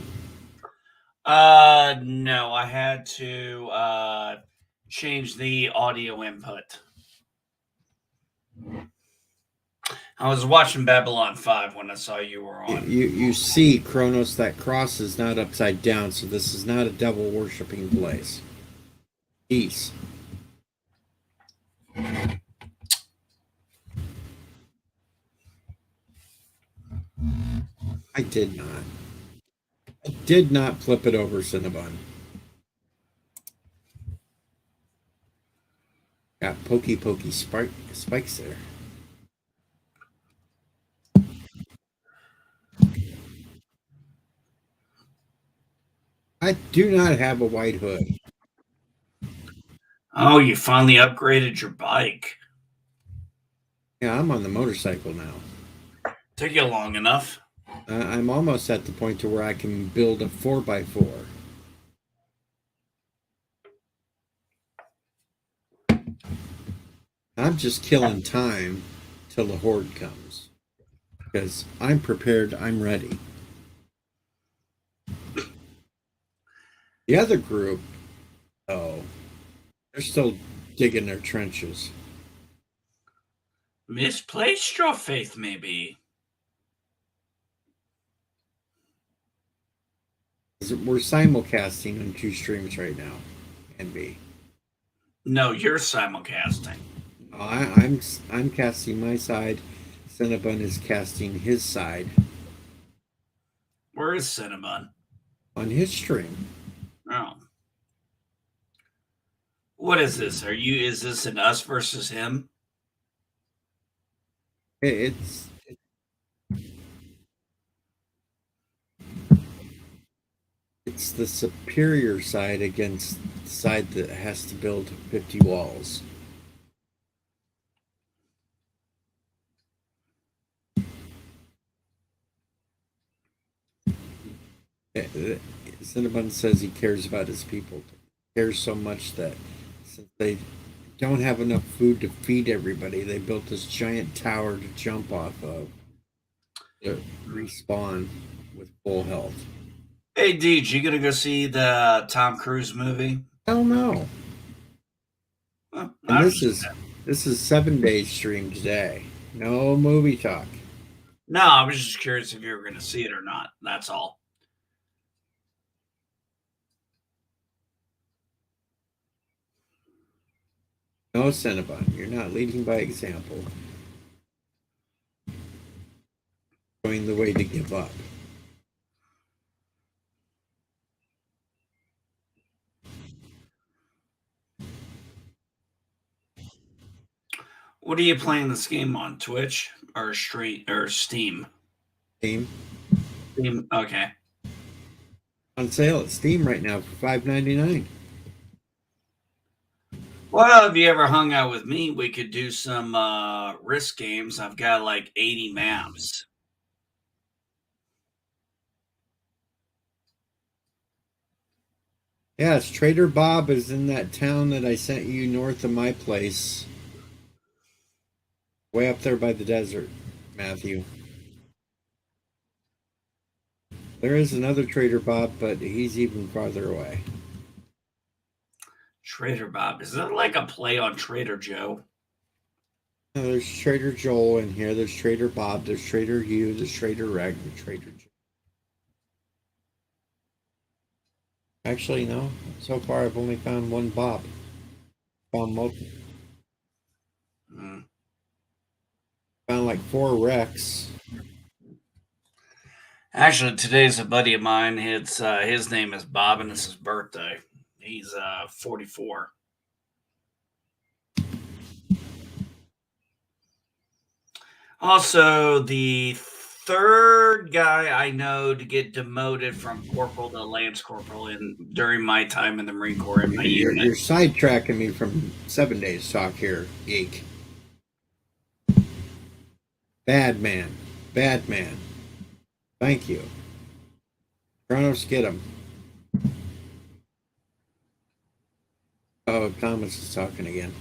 No, I had to change the audio input. I was watching Babylon 5 when I saw you were on. You see, Kronos, that cross is not upside down, so this is not a devil worshipping place. Peace. I did not. I did not flip it over, Cinnabon. Got pokey spikes there. I do not have a white hood. Oh, you finally upgraded your bike. Yeah, I'm on the motorcycle now. Took you long enough. I'm almost at the point to where I can build a 4x4. I'm just killing time till the Horde comes. Because I'm prepared, I'm ready. The other group, oh, they're still digging their trenches. Misplaced your faith, maybe. We're simulcasting on 2 streams right now. NB. No, you're simulcasting. I'm casting my side. Cinnabon is casting his side Where is Cinnabon? on his stream. Oh. What is this? Is this an us versus him? It's the superior side against the side that has to build 50 walls. Cinnabon says he cares about his people. He cares so much that since they don't have enough food to feed everybody, they built this giant tower to jump off of to respawn with full health. Hey, Deej, you gonna go see the Tom Cruise movie? Hell no. And this is 7 day stream today. No movie talk. No, I was just curious if you were going to see it or not. That's all. No, Cinnabon, you're not leading by example. Showing the way to give up. What are you playing this game on? Twitch or Street or Steam? Steam. Steam. Okay. On sale at Steam right now for $5.99. Well, if you ever hung out with me, we could do some risk games. I've got like 80 maps. Yes, Trader Bob is in that town that I sent you north of my place, way up there by the desert, Matthew. There is another Trader Bob, but he's even farther away. Trader Bob. Is that like a play on Trader Joe? There's Trader Joel in here. There's Trader Bob. There's Trader Hugh. There's Trader Reg. There's Trader Joe. Actually, no. So far, I've only found one Bob. Hmm. Found like four Rex. Actually, today's a buddy of mine. His name is Bob, and it's his birthday. He's 44. Also, the third guy I know to get demoted from corporal to lance corporal in during my time in the Marine Corps in my unit. You're sidetracking me from 7 days talk here, geek. Bad man. Bad man. Thank you. Kronos, get him. Oh, Thomas is talking again.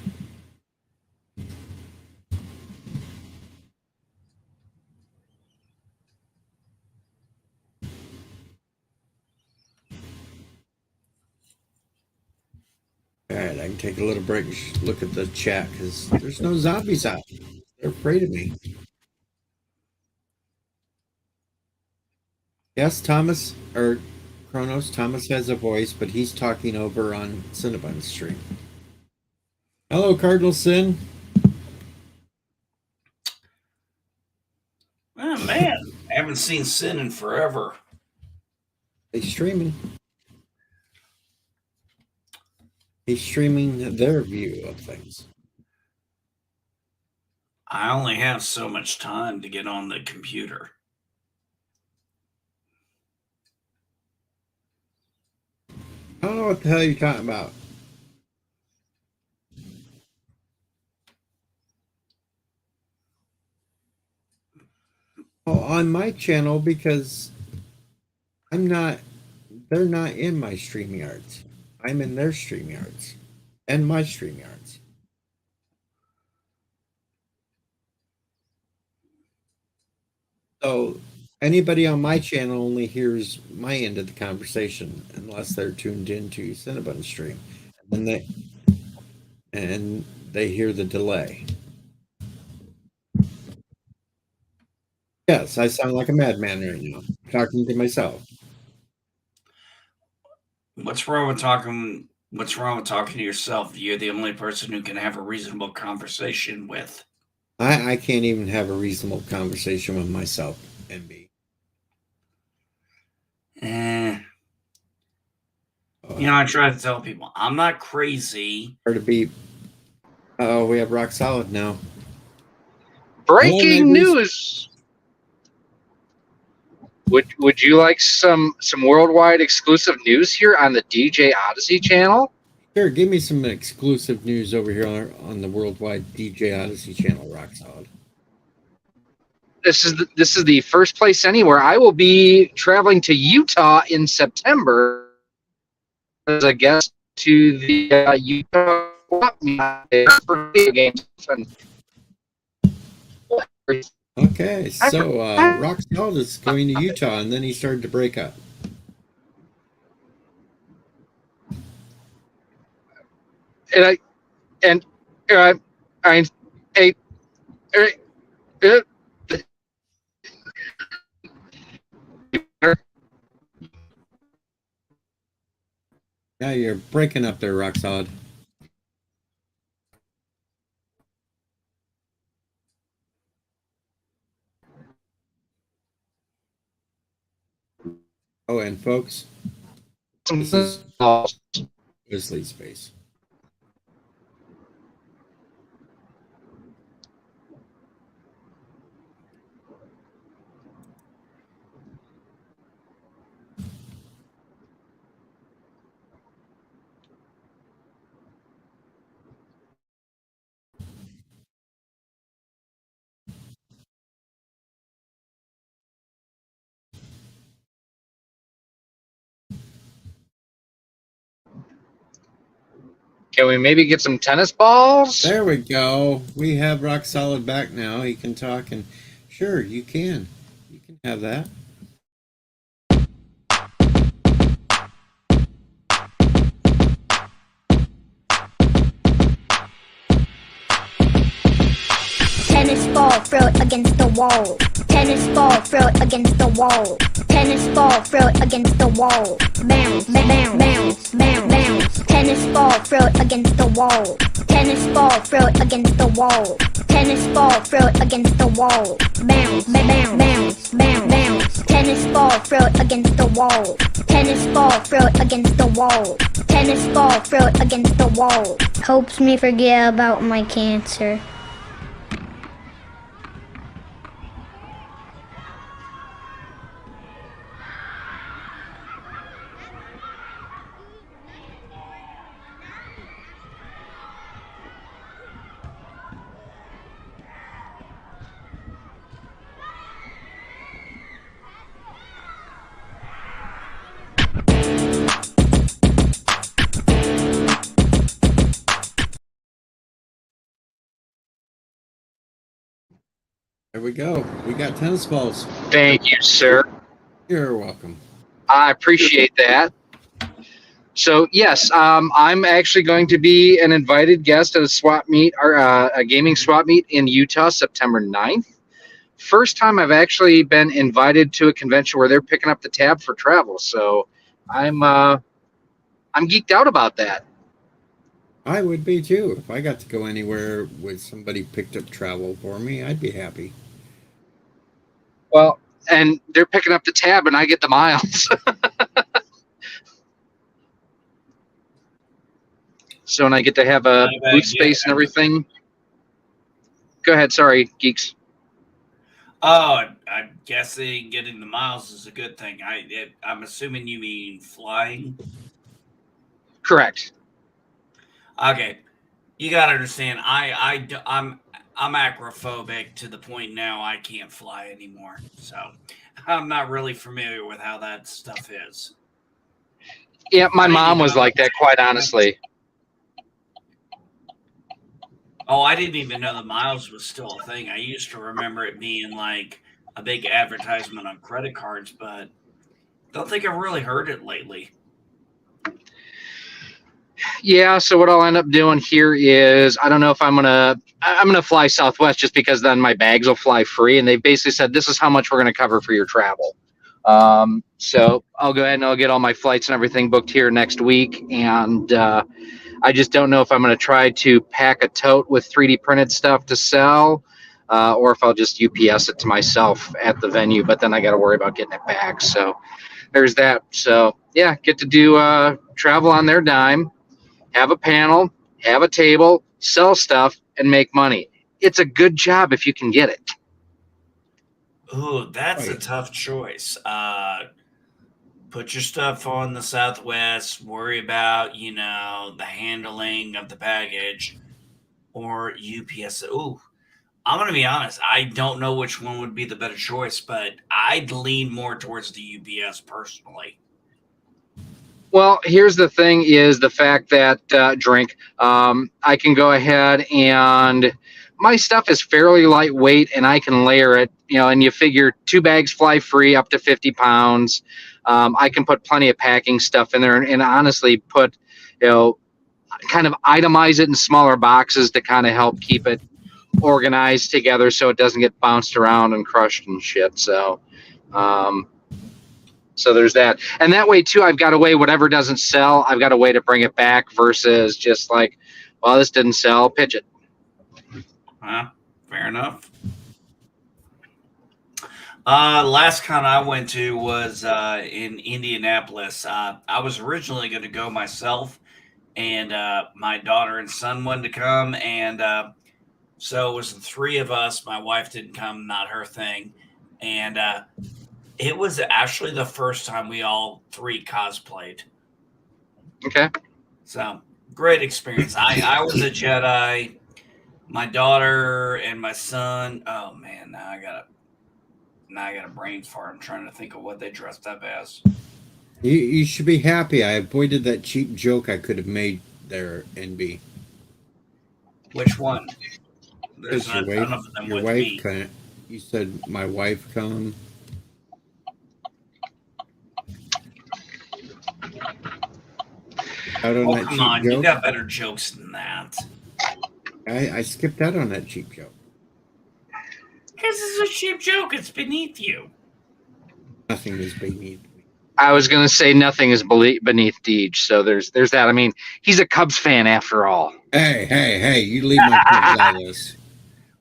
All right, I can take a little break and look at the chat because there's no zombies out. They're afraid of me. Yes, Thomas, or Kronos, Thomas has a voice, but he's talking over on Cinnabon's stream. Hello, Cardinal Sin. Oh man, I haven't seen Sin in forever. He's streaming. He's streaming their view of things. I only have so much time to get on the computer. I don't know what the hell you're talking about. Oh, on my channel because they're not in my StreamYards. I'm in their StreamYards and my StreamYards. So anybody on my channel only hears my end of the conversation unless they're tuned into Cinnabon's stream. And they hear the delay. Yes, I sound like a madman right now, talking to myself. What's wrong with talking? What's wrong with talking to yourself? You're the only person who can have a reasonable conversation with. I can't even have a reasonable conversation with myself, MB. Eh. I try to tell people I'm not crazy. Or to be, oh, we have rock solid now. Breaking news. Would you like some worldwide exclusive news here on the DJ Odyssey channel? Sure, give me some exclusive news over here on the worldwide DJ Odyssey channel, rock solid. This is the first place anywhere. I will be traveling to Utah in September as a guest to the Utah for video games. Okay, so rock solid is going to Utah, and then he started to break up. Yeah, you're breaking up there, rock solid. Oh, and folks, this is Grizzly Space. Can we maybe get some tennis balls? There we go. We have Rock Solid back now. He can talk, and sure, you can. You can have that. Tennis ball, throw it against the wall. Tennis ball, throw it against the wall. Tennis ball, throw it against the wall. Bounce, bounce, bounce, bounce, bounce. Tennis ball, throw it against the wall. Tennis ball, throw it against the wall. Tennis ball, throw it against the wall. Bounce, bounce, bounce, bounce, bounce. Tennis ball, throw it against the wall. Tennis ball, throw it against the wall. Tennis ball, throw it against the wall. Helps me forget about my cancer. There we go. We got tennis balls. Thank you, sir. You're welcome. I appreciate that. So yes, I'm actually going to be an invited guest at a swap meet or a gaming swap meet in Utah, September 9th. First time I've actually been invited to a convention where they're picking up the tab for travel. So I'm geeked out about that. I would be too. If I got to go anywhere with somebody picked up travel for me, I'd be happy. Well, and they're picking up the tab, and I get the miles. So, and I get to have a booth space and everything. Go ahead. Sorry, geeks. Oh, I'm guessing getting the miles is a good thing. I'm assuming you mean flying. Correct. Okay, you got to understand. I'm acrophobic to the point now I can't fly anymore. So I'm not really familiar with how that stuff is. Yeah, my mom was like that, quite honestly. Oh, I didn't even know the miles was still a thing. I used to remember it being like a big advertisement on credit cards, but don't think I've really heard it lately. Yeah, so what I'll end up doing here is I'm gonna fly Southwest just because then my bags will fly free, and they basically said this is how much we're gonna cover for your travel. So I'll go ahead and I'll get all my flights and everything booked here next week, and I just don't know if I'm gonna try to pack a tote with 3D printed stuff to sell, or if I'll just UPS it to myself at the venue. But then I got to worry about getting it back. So there's that. So yeah, get to do travel on their dime. Have a panel, have a table, sell stuff, and make money. It's a good job if you can get it. Ooh, that's a tough choice. Put your stuff on the Southwest, worry about, the handling of the baggage, or UPS. Ooh, I'm going to be honest. I don't know which one would be the better choice, but I'd lean more towards the UPS personally. Well, here's the thing is the fact that I can go ahead and my stuff is fairly lightweight and I can layer it, and you figure 2 bags fly free up to 50 pounds. I can put plenty of packing stuff in there and honestly put, kind of itemize it in smaller boxes to kind of help keep it organized together so it doesn't get bounced around and crushed and shit. So, so there's that. And that way, too, I've got a way, whatever doesn't sell, I've got a way to bring it back versus just like, well, this didn't sell, pitch it. Fair enough. Last con I went to was in Indianapolis. I was originally going to go myself, and my daughter and son wanted to come, and so it was the 3 of us. My wife didn't come, not her thing, and it was actually the first time we all 3 cosplayed. Okay. So great experience. I was a Jedi. My daughter and my son. Oh man, now I got a brain fart. I'm trying to think of what they dressed up as. You should be happy. I avoided that cheap joke I could have made there, NB? Which one? There's Because none of them your with wife me. kind of, you said my wife come. Out on Oh, that come cheap on. You joke? got better jokes than that. I skipped out on that cheap joke. This is a cheap joke. It's beneath you. Nothing is beneath me. I was going to say nothing is beneath Deej. So there's that. I mean, he's a Cubs fan after all. Hey! You leave my Cubs out of this.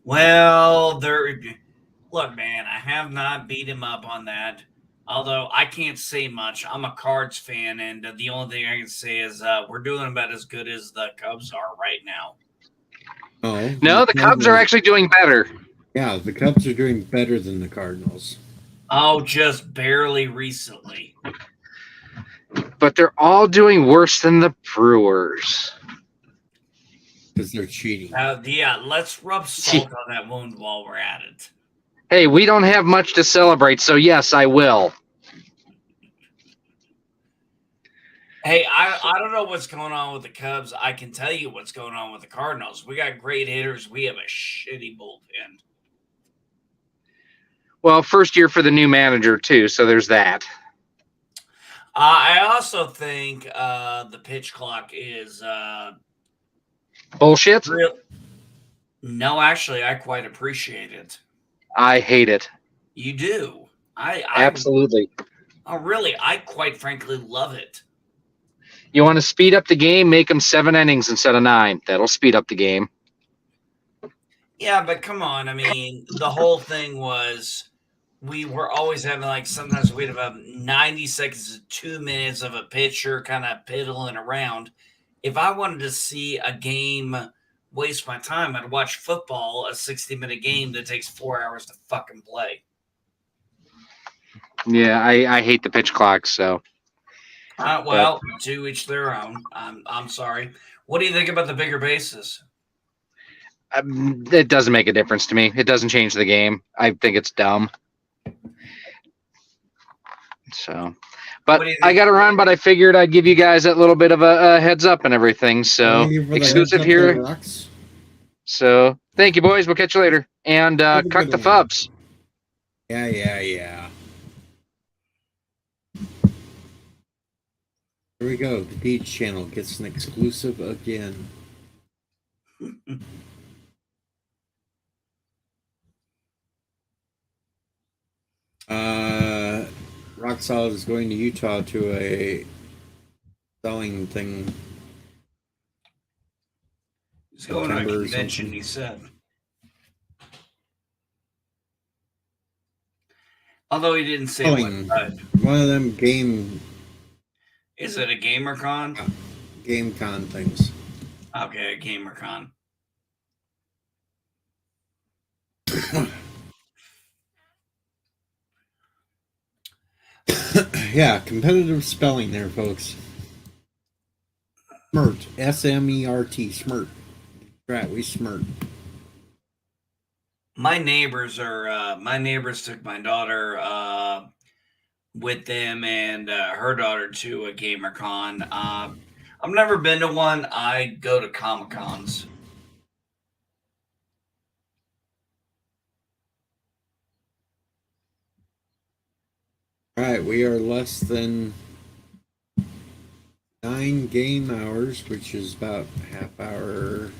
Well, look, man, I have not beat him up on that. Although I can't say much. I'm a Cards fan, and the only thing I can say is we're doing about as good as the Cubs are right now. Oh No, the Cubs are actually doing better. Yeah, the Cubs are doing better than the Cardinals. Oh, just barely recently. But they're all doing worse than the Brewers. Because they're cheating. Yeah, let's rub salt on that wound while we're at it. Hey, we don't have much to celebrate, so yes, I will. Hey, I don't know what's going on with the Cubs. I can tell you what's going on with the Cardinals. We got great hitters. We have a shitty bullpen. Well, first year for the new manager, too, so there's that. I also think the pitch clock is Bullshit? real. No, actually, I quite appreciate it. I hate it. You do. Absolutely. Oh, really? I quite frankly love it. You want to speed up the game, make them 7 innings instead of 9. That'll speed up the game. Yeah, but come on. I mean, the whole thing was we were always having, like, sometimes we'd have about 90 seconds to 2 minutes of a pitcher kind of piddling around. If I wanted to see a game waste my time, I'd watch football, a 60-minute game that takes 4 hours to fucking play. Yeah, I hate the pitch clock, so. Well, to each their own. I'm sorry. What do you think about the bigger bases? It doesn't make a difference to me. It doesn't change the game. I think it's dumb. So, but I got to run. But I figured I'd give you guys that little bit of a heads up and everything. So exclusive here. So thank you, boys. We'll catch you later. And cut the fubs. Yeah. Here we go. The Beach Channel gets an exclusive again. Rock Solid is going to Utah to a selling thing. He's going to a convention, he said. Although he didn't say what. One of them game. Is it a GamerCon? GameCon things. Okay, a GamerCon. Yeah, competitive spelling there, folks. Smert. S-M-E-R-T. Smert. Right, we smert. My neighbors took my daughter with them and her daughter to a GamerCon. I've never been to one. I go to Comic-Cons. All right, we are less than 9 game hours, which is about half hour,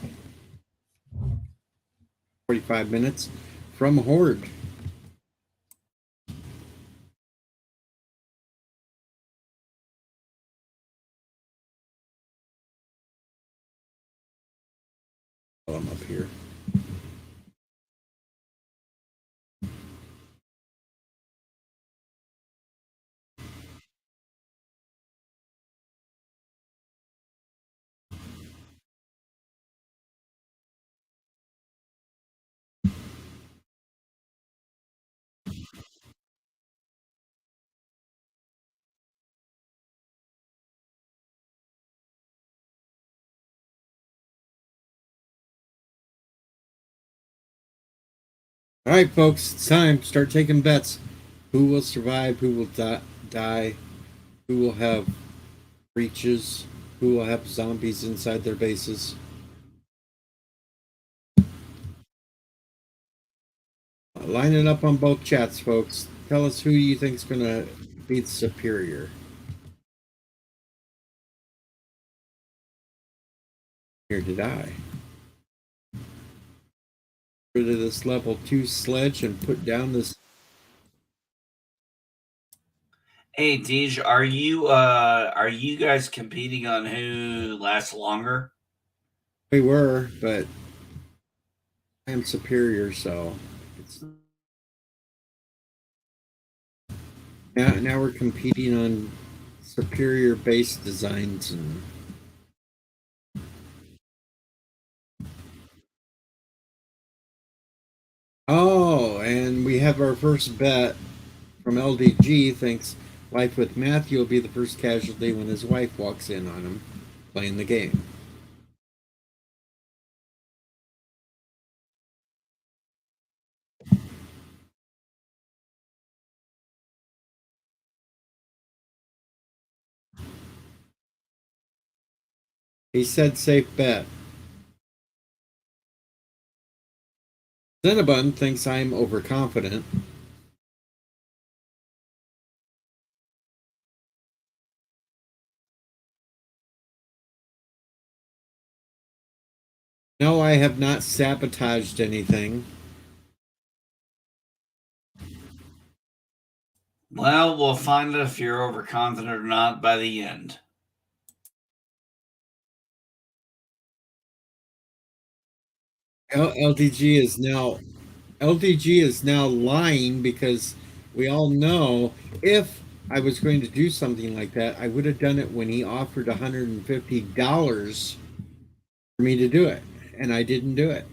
45 minutes from Horde. I'm up here. All right, folks, it's time. Start taking bets. Who will survive? Who will die? Who will have breaches? who will have zombies inside their bases. Line it up on both chats, folks. Tell us who you think's gonna be the superior. Here did I. Rid of this level 2 sledge and put down this. Hey, Deej, are you guys competing on who lasts longer? We were, but I am superior, so it's now we're competing on superior base designs and oh, and we have our first bet from LDG thinks Life with Matthew will be the first casualty when his wife walks in on him playing the game. He said safe bet. Cinnabon thinks I'm overconfident. No, I have not sabotaged anything. Well, we'll find out if you're overconfident or not by the end. LDG is now lying because we all know if I was going to do something like that, I would have done it when he offered $150 for me to do it, and I didn't do it.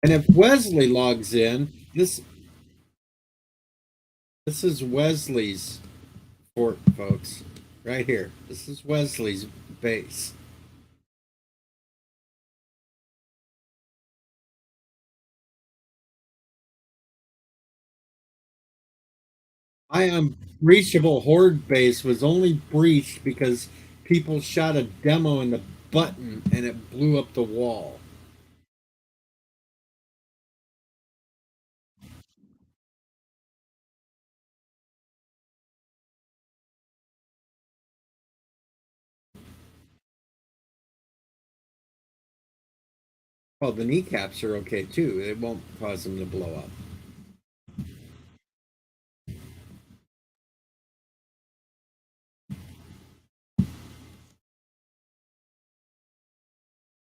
And if Wesley logs in, this is Wesley's fort, folks, right here. This is Wesley's base. My unbreachable horde base was only breached because people shot a demo in the button and it blew up the wall. Well, the kneecaps are okay too. It won't cause them to blow up.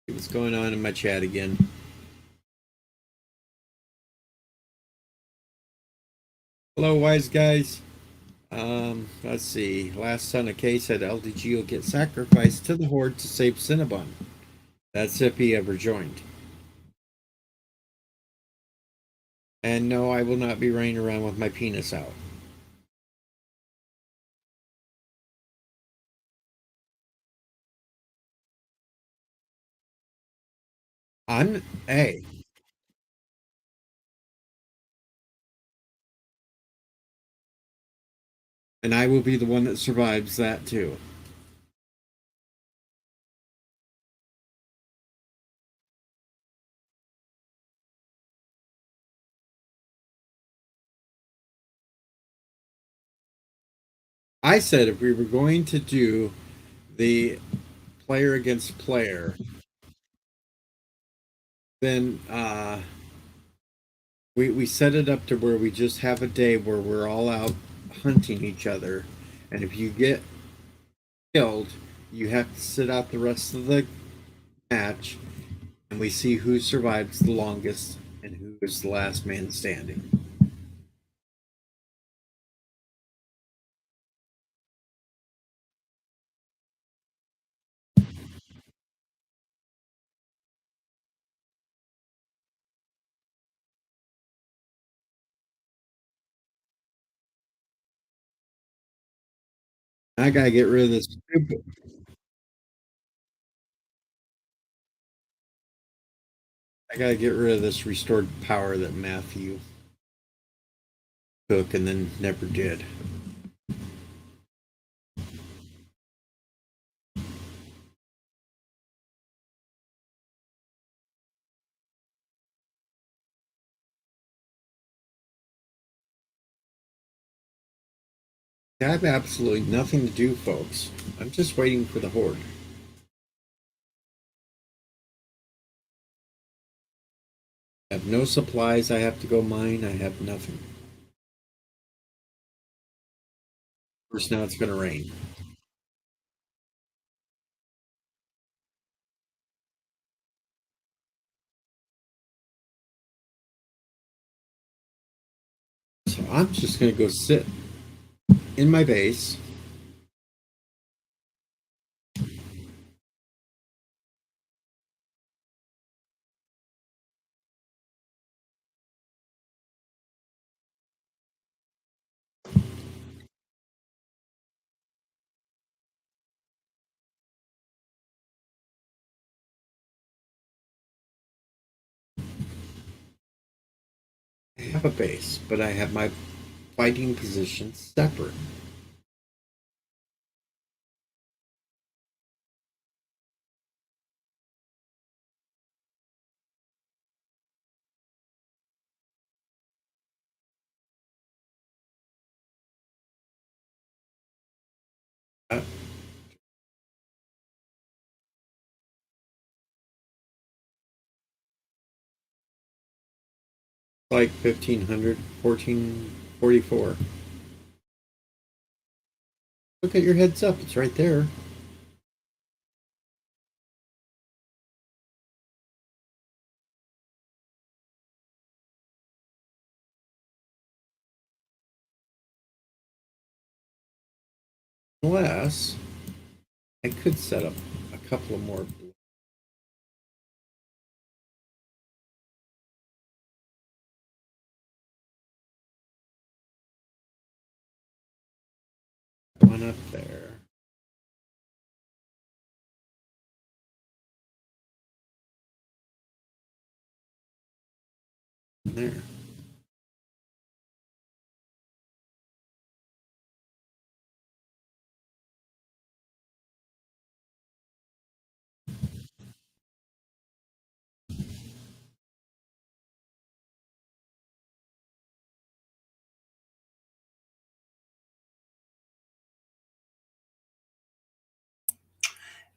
See what's going on in my chat again. Hello, wise guys. Let's see. Last Son of K said LDG will get sacrificed to the Horde to save Cinnabon. That's if he ever joined. And no, I will not be running around with my penis out. Hey. And I will be the one that survives that too. I said if we were going to do the player against player, then we set it up to where we just have a day where we're all out hunting each other, and if you get killed, you have to sit out the rest of the match, and we see who survives the longest and who is the last man standing. I gotta get rid of this stupid. I gotta get rid of this restored power that Matthew took and then never did. I have absolutely nothing to do, folks. I'm just waiting for the Horde. I have no supplies I have to go mine. I have nothing. Of course, now it's gonna rain. So I'm just gonna go sit in my base. I have a base, but I have my fighting positions separate. Uh, like 1500, 1444. Look at your heads up, it's right there. Unless I could set up a couple of more. One up there. There.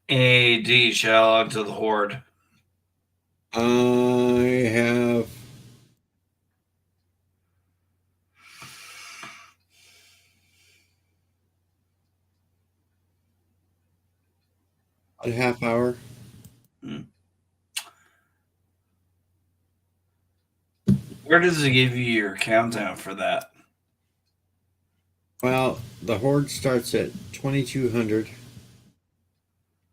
AD shall onto the Horde. I have a half hour. Where does it give you your countdown for that? Well, the Horde starts at 2200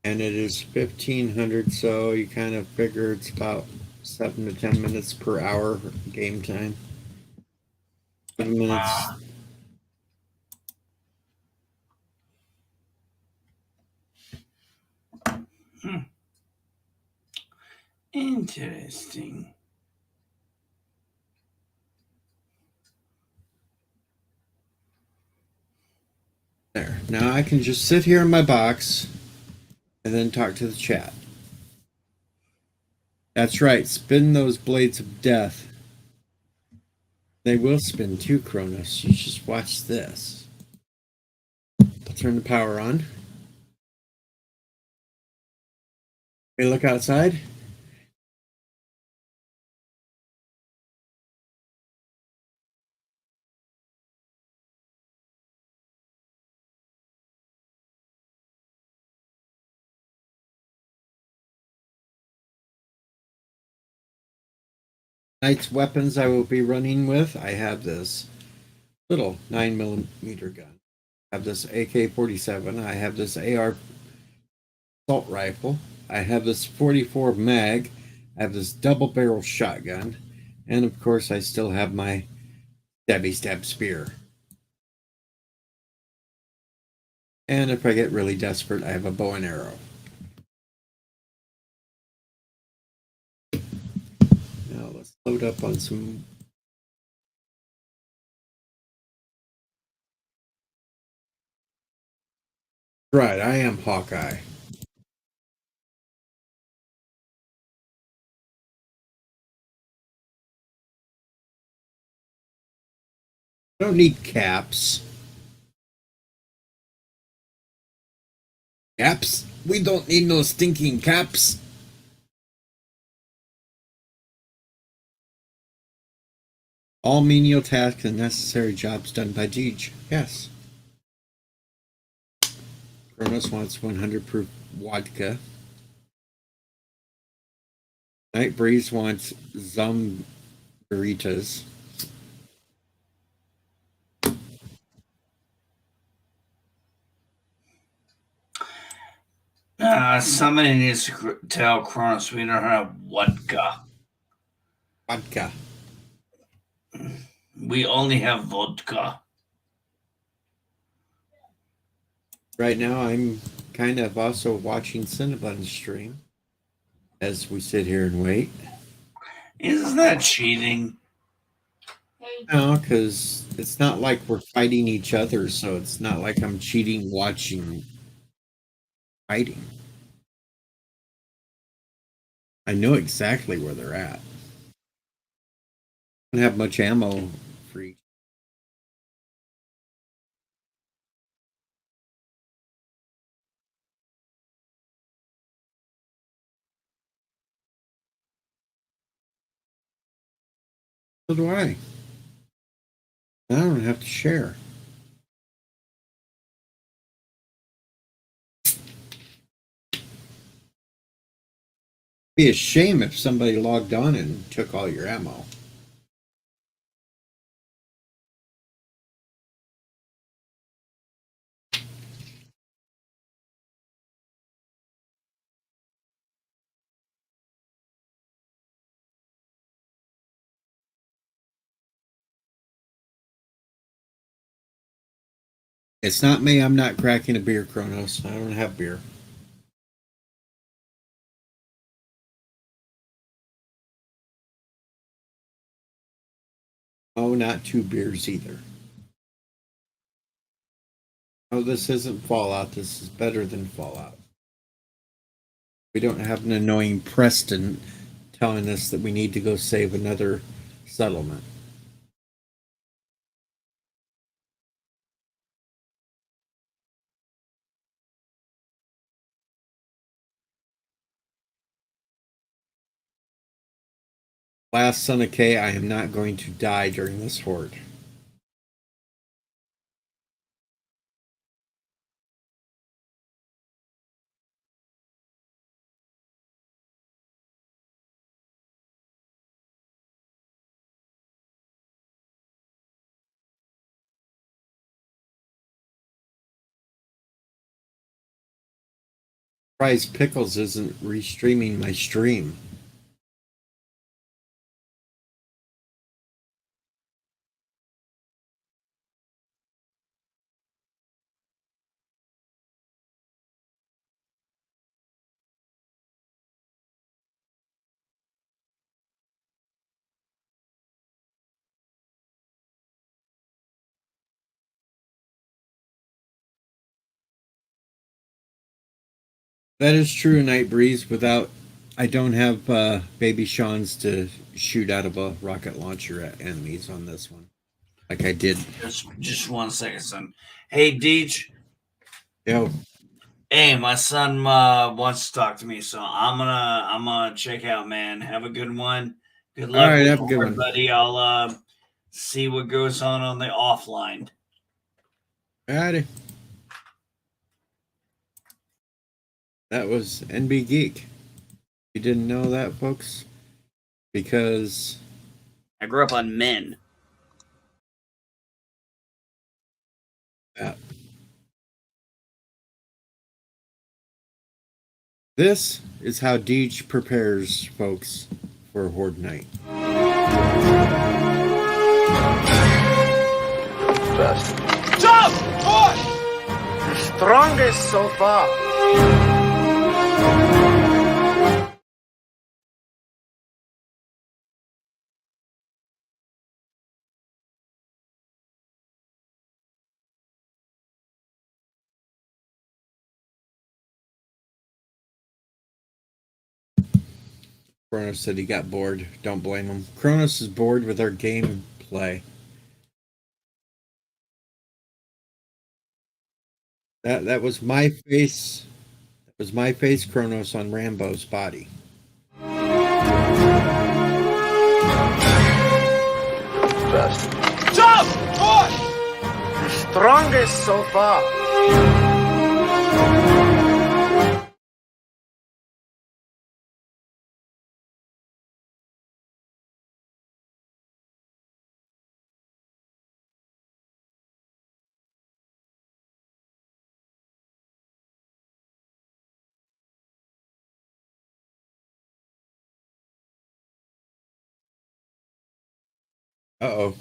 and it is 1500, so you kind of figure it's about 7 to 10 minutes per hour game time. 7 minutes. Interesting. There. Now I can just sit here in my box and then talk to the chat. That's right, spin those blades of death. They will spin too, Cronus. You just watch this. I'll turn the power on. We look outside. Tonight's weapons I will be running with, I have this little 9mm gun. I have this AK-47. I have this AR assault rifle. I have this 44 mag. I have this double barrel shotgun. And of course, I still have my stabby stab spear. And if I get really desperate, I have a bow and arrow. Now let's load up on some. Right, I am Hawkeye. I don't need caps. Caps? We don't need no stinking caps. All menial tasks and necessary jobs done by Jeej. Yes. Kronos wants 100 proof vodka. Night Breeze wants Zombaritas. Somebody needs to tell Kronos we don't have vodka. Vodka. We only have vodka. Right now, I'm kind of also watching Cinnabon's stream as we sit here and wait. Isn't that cheating? No, because it's not like we're fighting each other, so it's not like I'm cheating watching fighting. I know exactly where they're at. I don't have much ammo for each. So do I. I don't have to share. Be a shame if somebody logged on and took all your ammo. It's not me. I'm not cracking a beer, Kronos. I don't have beer. Oh, not 2 beers either. Oh, this isn't Fallout. This is better than Fallout. We don't have an annoying Preston telling us that we need to go save another settlement. Last son of K, I am not going to die during this horde. Surprised Pickles isn't restreaming my stream. That is true, Night Breeze. Without, I don't have baby Sean's to shoot out of a rocket launcher at enemies on this one, like I did. Just 1 second, son. Hey, Deej. Yo, Hey, my son wants to talk to me, so I'm gonna check out, man. Have a good one. Good luck right, with have a good one. buddy. I'll see what goes on the offline. alrighty. That was NB Geek. You didn't know that, folks? Because I grew up on men. Yeah. This is how Deej prepares folks for Horde Night. Best. Jump! Push! The strongest so far. Kronos said he got bored. Don't blame him. Kronos is bored with our gameplay. That was my face. That was my face, Kronos, on Rambo's body. Best. Jump! Push! The strongest so far. Uh-oh.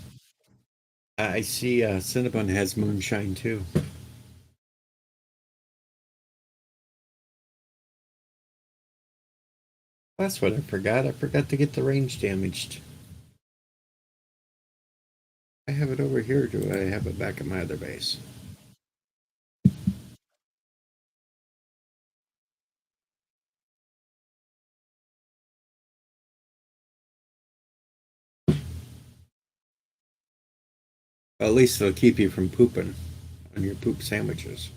I see Cinnabon has moonshine too. That's what I forgot. I forgot to get the range damaged. I have it over here. Do I have it back at my other base? Well, at least it'll keep you from pooping on your poop sandwiches.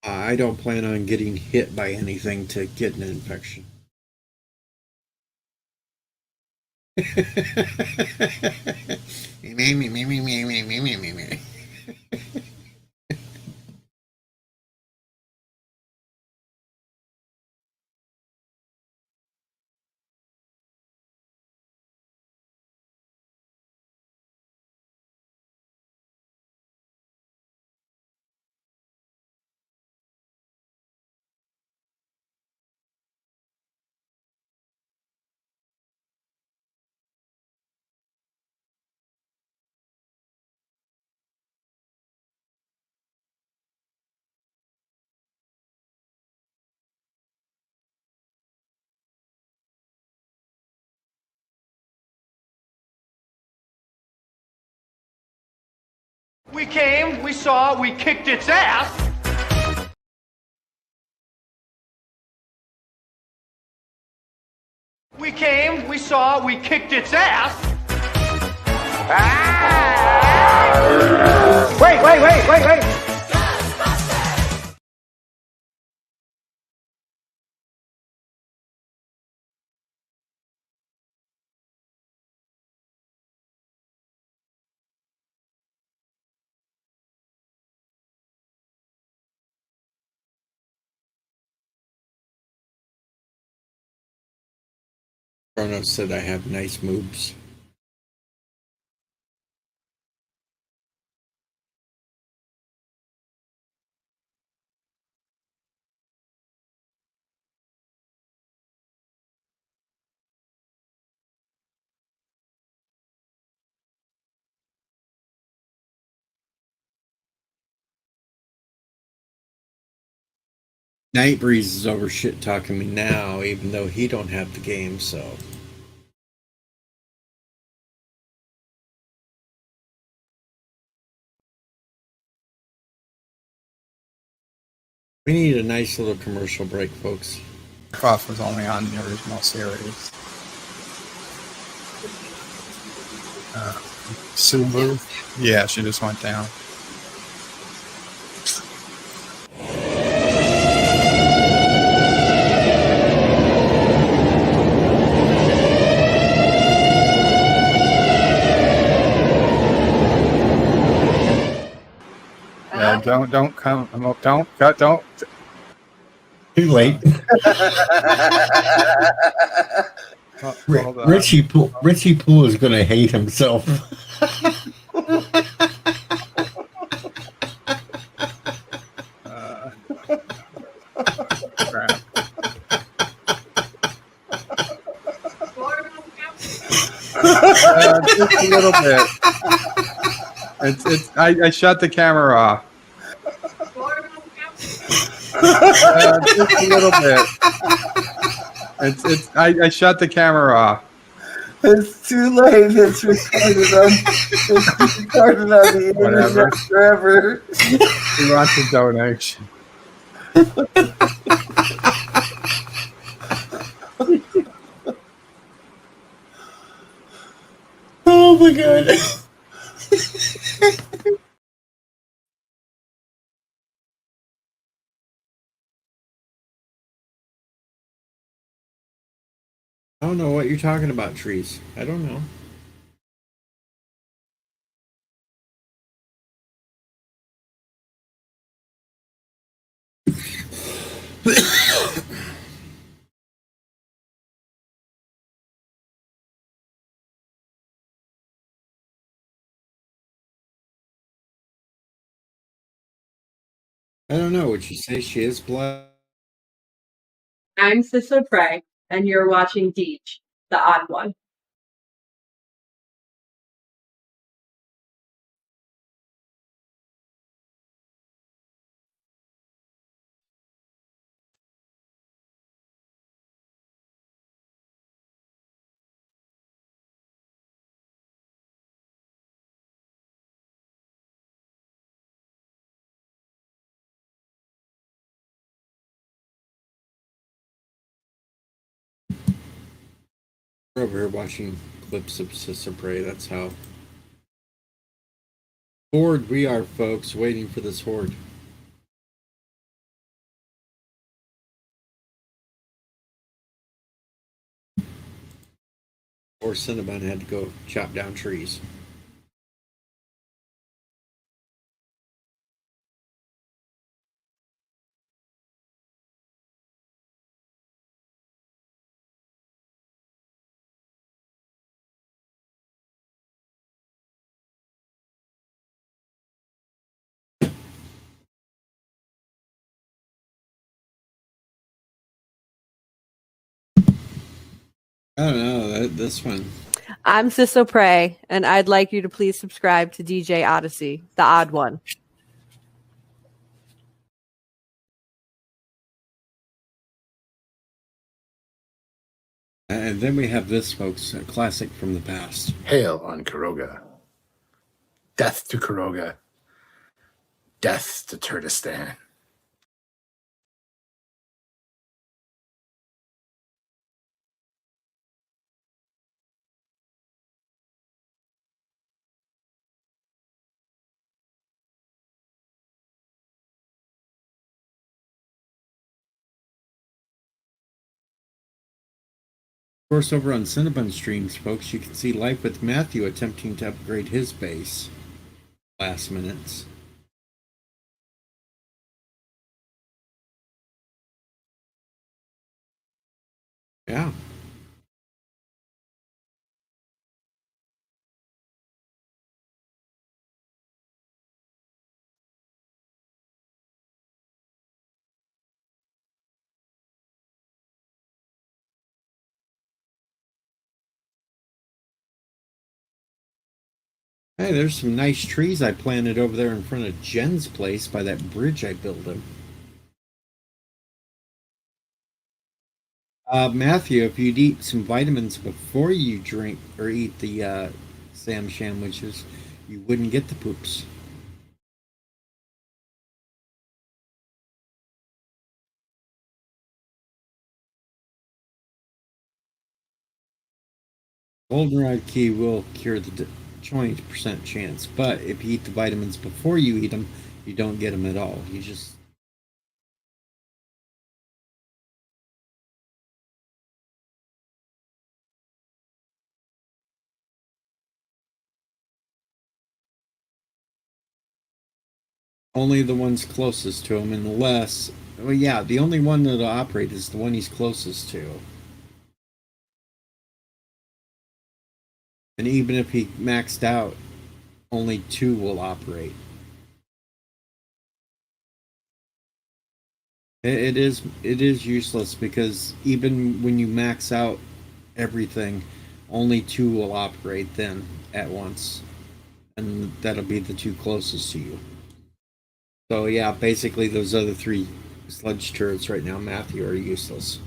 I don't plan on getting hit by anything to get an infection. We came, we saw, we kicked its ass. We came, we saw, we kicked its ass. Ah! Wait. Kronos said I have nice moves. Nightbreeze is over shit talking me now, even though he don't have the game, so. We need a nice little commercial break, folks. Croft was only on the original series. Subaru? Yeah, she just went down. Yeah, don't come, don't. Too late. Hold on. Richie Poole is going to hate himself. Crap. Just a little bit. I shut the camera off. Just a little bit. I shut the camera off. It's too late. It's recorded on the Whatever. internet forever. He wants a donation. Oh my god. I don't know what you're talking about, trees. I don't know. I don't know. Would you say she is blood? I'm Sisso Prey, and you're watching Deej, the odd one. We're over here watching clips of Sister Prey. That's how bored we are, folks, waiting for this horde. Or Cinnabon had to go chop down trees. I don't know, this one. I'm Sisso Prey, and I'd like you to please subscribe to DJ Odyssey, the odd one. And then we have this, folks, a classic from the past. Hail on Kuroga. Death to Kuroga. Death to Turkestan. Of course, over on Cinnabon streams, folks, you can see Life with Matthew attempting to upgrade his base last minutes. Yeah. Hey, there's some nice trees I planted over there in front of Jen's place by that bridge I built him. Matthew, if you'd eat some vitamins before you drink or eat the Sam sandwiches, you wouldn't get the poops. Goldenrod key will cure the 20% chance, but if you eat the vitamins before you eat them, you don't get them at all. You just only the ones closest to them, unless Well, yeah, the only one that'll operate is the one he's closest to. And even if he maxed out, only 2 will operate. It is useless because even when you max out everything, only 2 will operate then at once, and that'll be the 2 closest to you. So yeah, basically those other 3 sludge turrets right now, Matthew, are useless.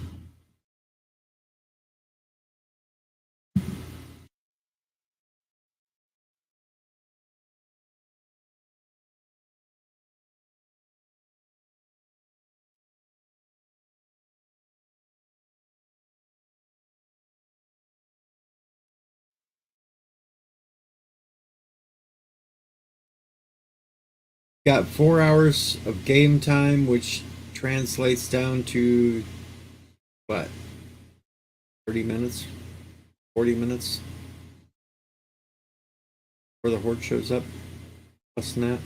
Got 4 hours of game time, which translates down to what? 30 minutes? 40 minutes? Before the Horde shows up? Less than that?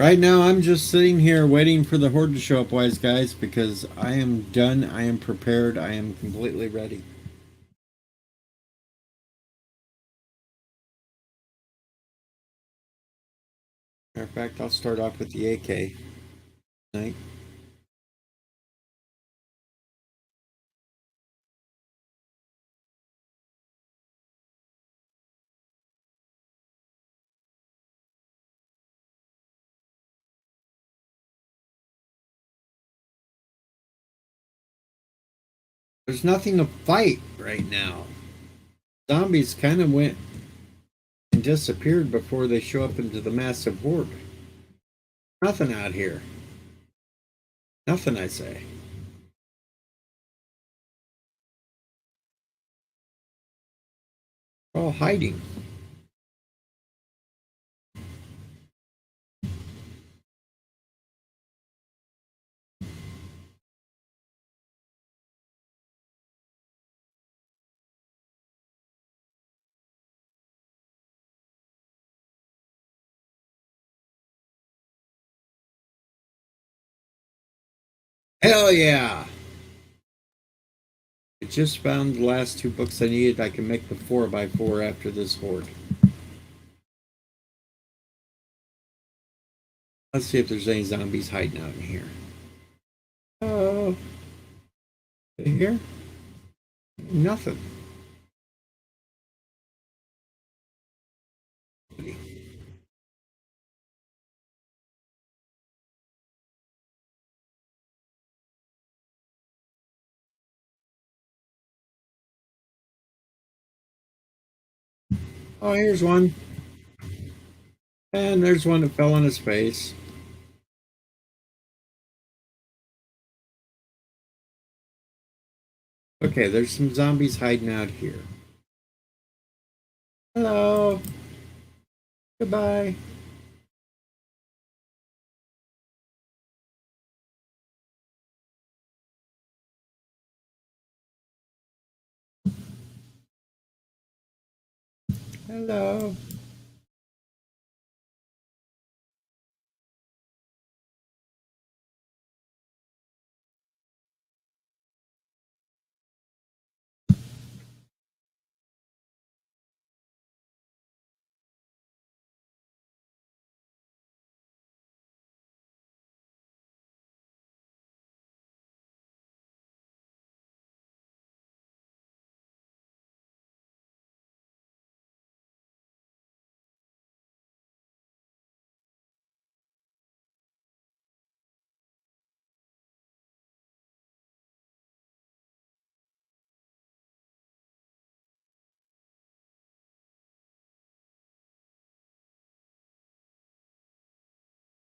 Right now, I'm just sitting here waiting for the Horde to show up, wise guys, because I am done, I am prepared, I am completely ready. Matter of fact, I'll start off with the AK tonight. There's nothing to fight right now. Zombies kind of went and disappeared before they show up into the massive horde. Nothing out here. Nothing, I say. All hiding. Hell yeah! I just found the last 2 books I needed. I can make the 4x4 after this horde. Let's see if there's any zombies hiding out in here. Oh, in here? Nothing. Oh, here's one. And there's one that fell on his face. Okay, there's some zombies hiding out here. Hello. Goodbye. Hello.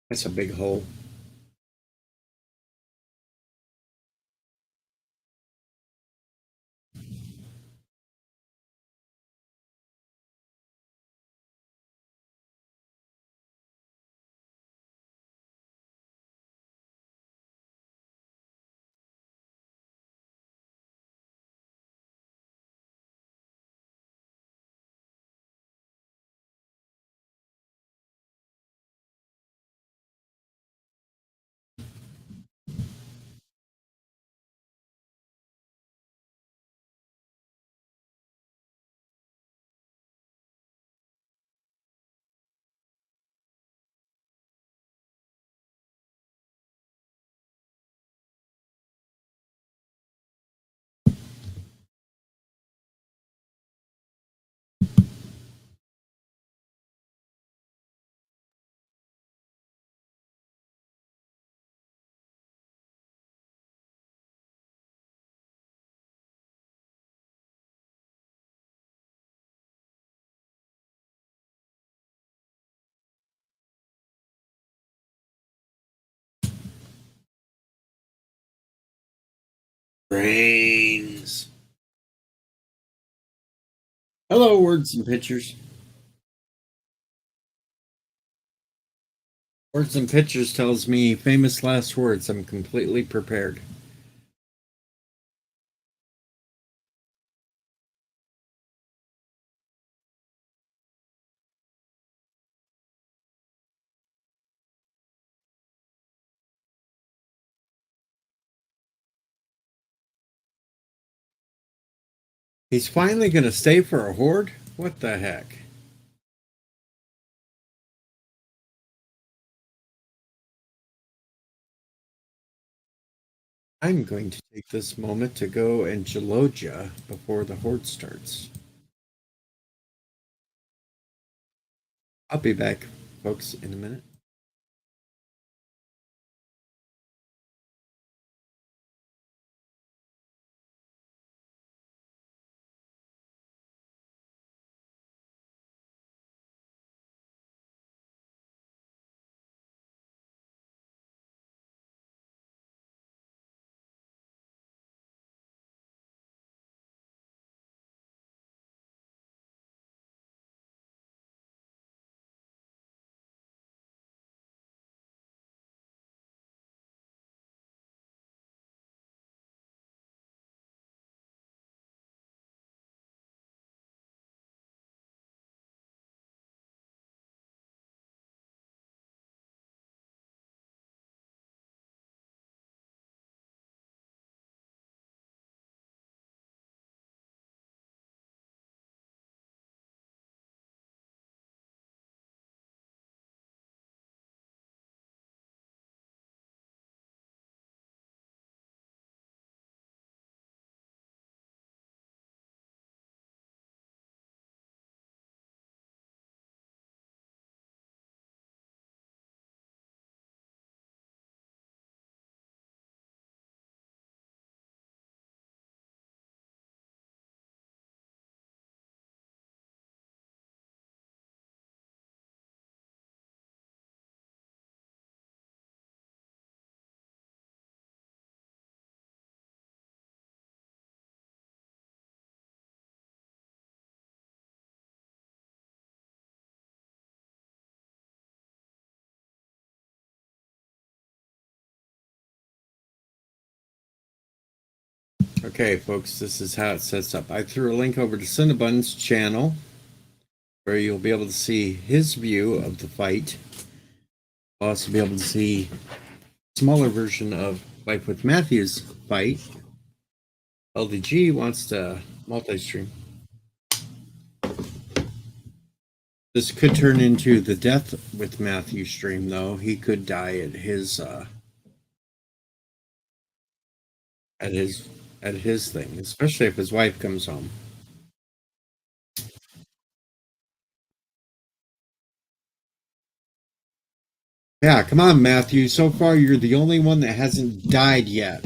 That's a big hole. Brains. Hello, words and pictures. Words and pictures tells me famous last words. I'm completely prepared. He's finally going to stay for a horde? What the heck? I'm going to take this moment to go and Gelogia before the horde starts. I'll be back, folks, in a minute. Okay, folks, this is how it sets up. I threw a link over to Cinnabon's channel where you'll be able to see his view of the fight. You'll also be able to see a smaller version of Life with Matthew's fight. LDG wants to multi-stream. This could turn into the Death with Matthew stream, though. He could die at his thing, especially if his wife comes home. Yeah, come on, Matthew. So far, you're the only one that hasn't died yet.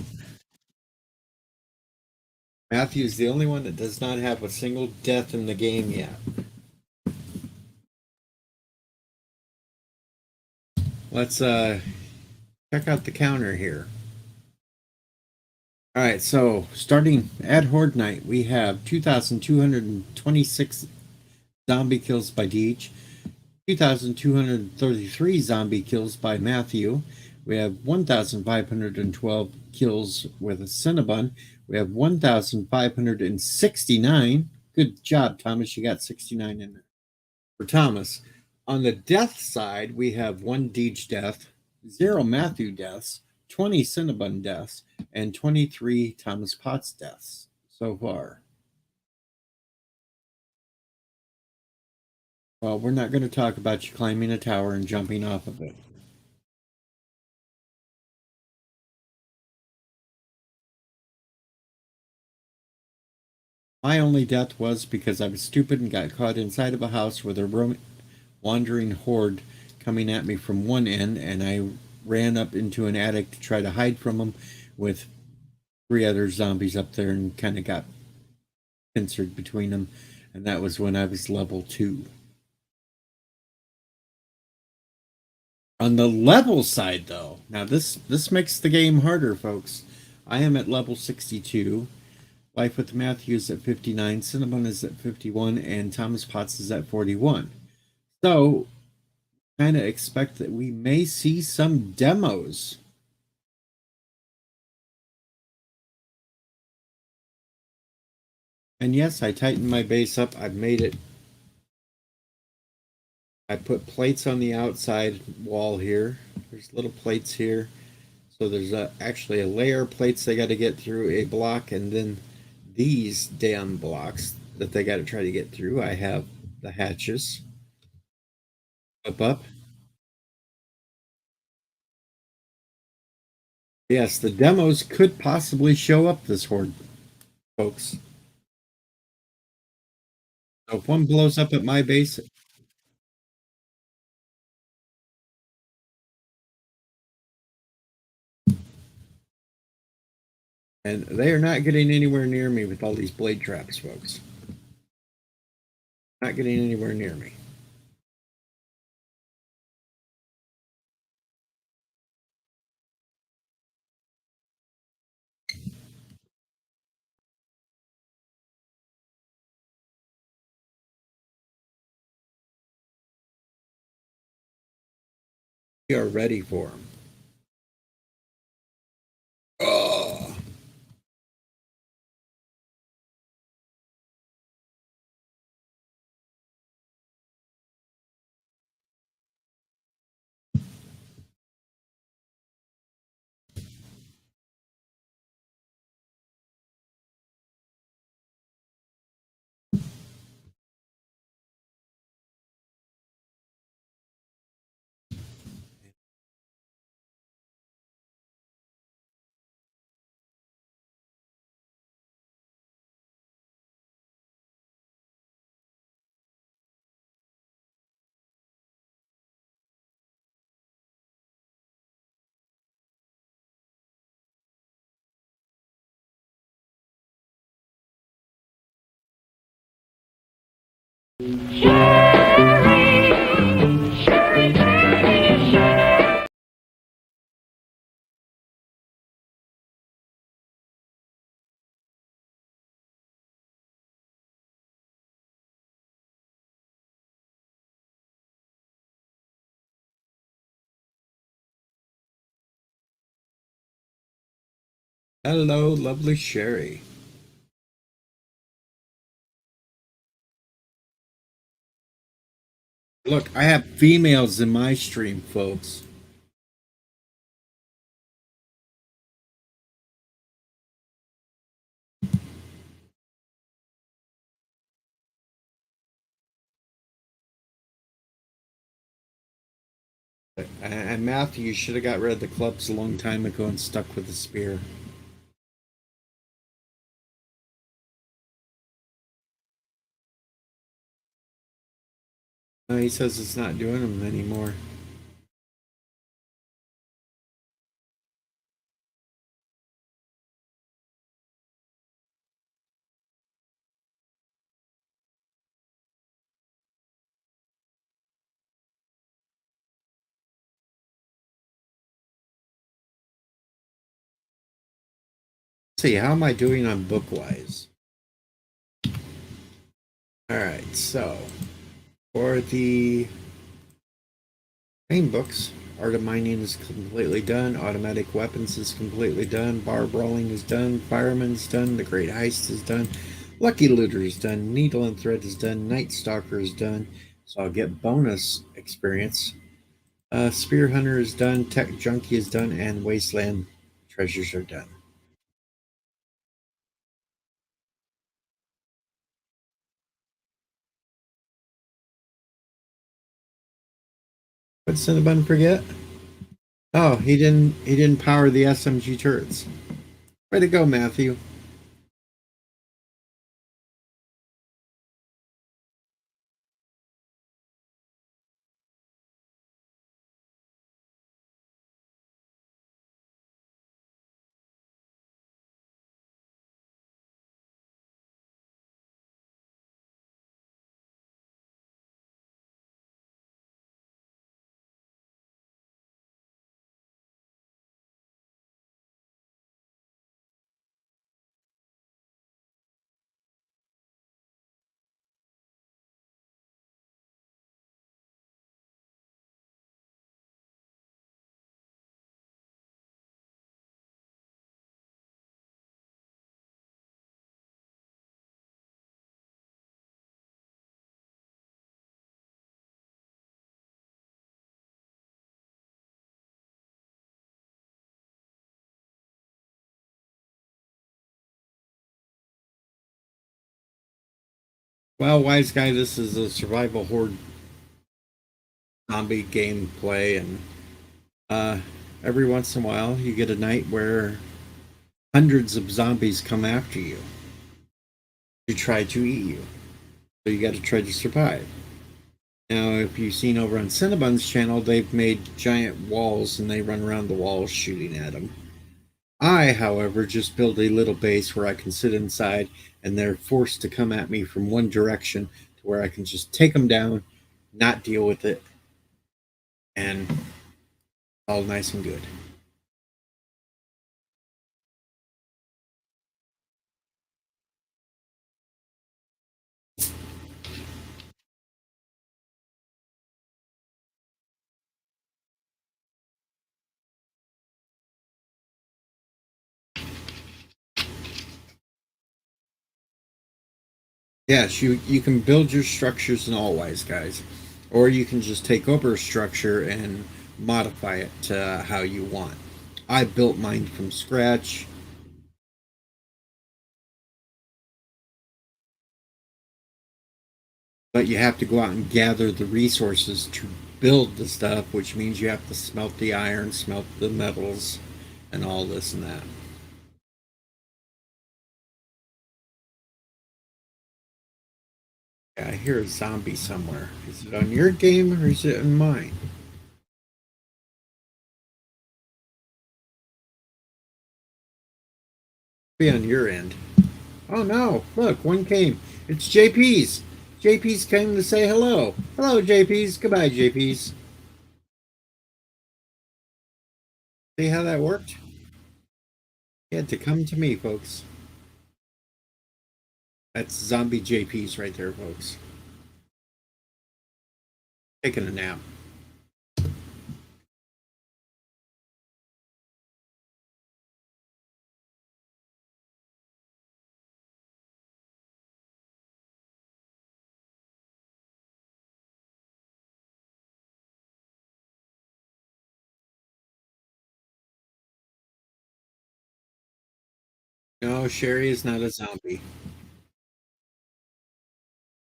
Matthew's the only one that does not have a single death in the game yet. Let's check out the counter here. All right, so starting at Horde Night, we have 2,226 zombie kills by Deej, 2,233 zombie kills by Matthew. We have 1,512 kills with a Cinnabon. We have 1,569. Good job, Thomas. You got 69 in there. For Thomas. On the death side, we have 1 Deej death, 0 Matthew deaths, 20 Cinnabon deaths, and 23 Thomas Potts deaths so far. Well, we're not going to talk about you climbing a tower and jumping off of it. My only death was because I was stupid and got caught inside of a house with a wandering horde coming at me from one end, and I ran up into an attic to try to hide from them with 3 other zombies up there and kind of got pincered between them, and that was when I was level 2. On the level side, though, now this makes the game harder, folks. I am at level 62. Life with Matthew is at 59. Cinnabon is at 51. And Thomas Potts is at 41. So, kind of expect that we may see some demos. And yes, I tightened my base up. I've made it. I put plates on the outside wall here. There's little plates here. So there's actually a layer of plates they got to get through, a block, and then these damn blocks that they got to try to get through. I have the hatches up. Yes, the demos could possibly show up this horde, folks. So if one blows up at my base, and they are not getting anywhere near me with all these blade traps, folks. Not getting anywhere near me. We are ready for them. Oh. Hello, lovely Sherry. Look, I have females in my stream, folks. And Matthew, you should have got rid of the clubs a long time ago and stuck with the spear. No, he says it's not doing them anymore. Let's see, how am I doing on Bookwise? Alright, so for the main books, Art of Mining is completely done, Automatic Weapons is completely done, Bar Brawling is done, Fireman's done, The Great Heist is done, Lucky Looter is done, Needle and Thread is done, Night Stalker is done, so I'll get bonus experience. Spear Hunter is done, Tech Junkie is done, and Wasteland Treasures are done. What did Cinnabon forget? Oh, he didn't power the SMG turrets. Way to go, Matthew. Well, wise guy, this is a survival horde zombie gameplay, and uh, every once in a while you get a night where hundreds of zombies come after you to try to eat you. So you got to try to survive. Now, if you've seen over on Cinnabon's channel, they've made giant walls and they run around the walls shooting at them. I, however, just build a little base where I can sit inside and they're forced to come at me from one direction to where I can just take them down, not deal with it, and all nice and good. Yes, you can build your structures in all wise guys, or you can just take over a structure and modify it to how you want. I built mine from scratch. But you have to go out and gather the resources to build the stuff, which means you have to smelt the iron, smelt the metals, and all this and that. Yeah, I hear a zombie somewhere. Is it on your game or is it on mine? Be on your end. Oh no, look, one came. It's JP's. JP's came to say hello. Hello, JP's. Goodbye, JP's. See how that worked? He had to come to me, folks. That's zombie JP's right there, folks. Taking a nap. No, Sherry is not a zombie.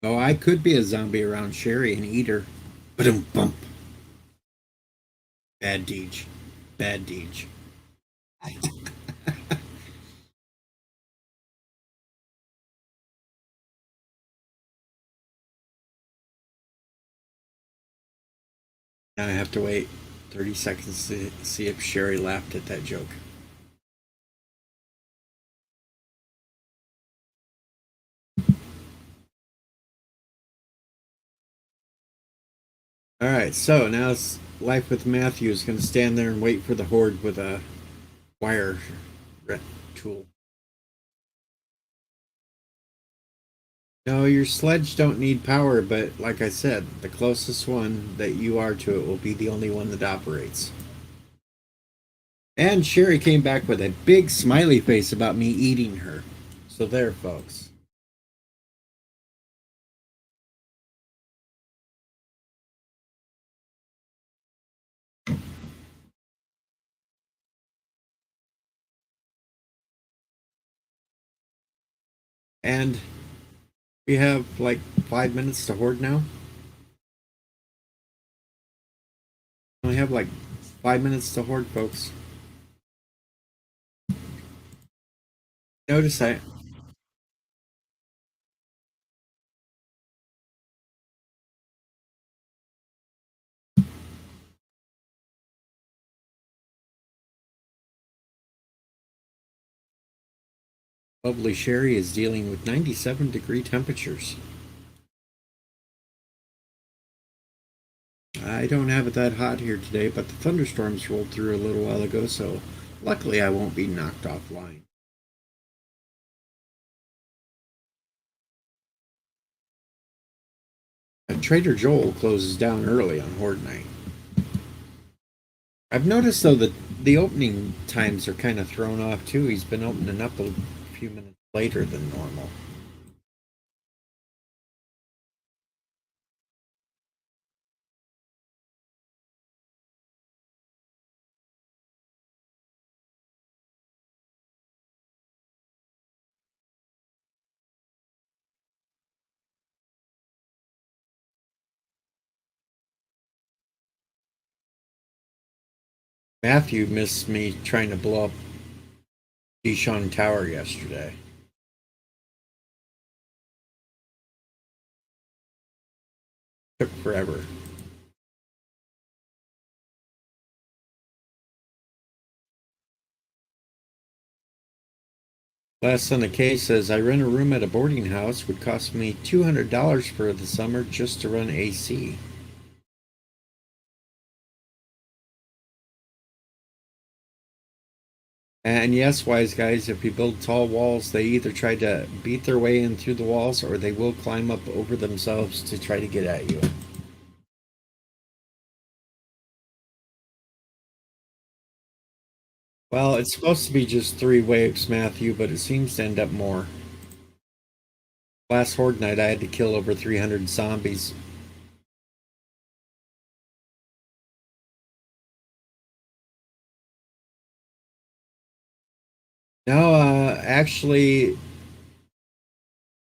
Oh, I could be a zombie around Sherry and eat her. Ba-dum bump. Bad Deej. Bad Deej. Now I have to wait 30 seconds to see if Sherry laughed at that joke. Alright, so now it's Life with Matthew is going to stand there and wait for the horde with a wire tool. No, your sledge don't need power, but like I said, the closest one that you are to it will be the only one that operates. And Sherry came back with a big smiley face about me eating her. So there, folks. And we have like 5 minutes to horde now. We only have like 5 minutes to horde, folks. Notice I lovely Sherry is dealing with 97-degree temperatures. I don't have it that hot here today, but the thunderstorms rolled through a little while ago, so luckily I won't be knocked offline. Trader Joel closes down early on Horde Night. I've noticed though that the opening times are kind of thrown off too. He's been opening up a few minutes later than normal. Matthew missed me trying to blow up Deshaun Tower yesterday. Took forever. Last Son of K says, I rent a room at a boarding house. Would cost me $200 for the summer just to run AC. And yes, wise guys, if you build tall walls, they either try to beat their way in through the walls or they will climb up over themselves to try to get at you. Well, it's supposed to be just 3 waves, Matthew, but it seems to end up more. Last Horde night, I had to kill over 300 zombies. No, actually,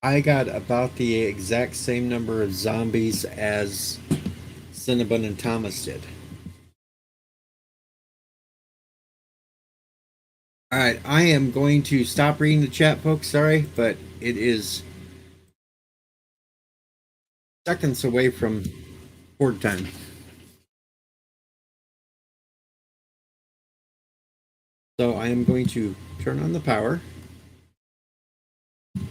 I got about the exact same number of zombies as Cinnabon and Thomas did. All right, I am going to stop reading the chat, folks. Sorry, but it is seconds away from Horde time. So I am going to turn on the power.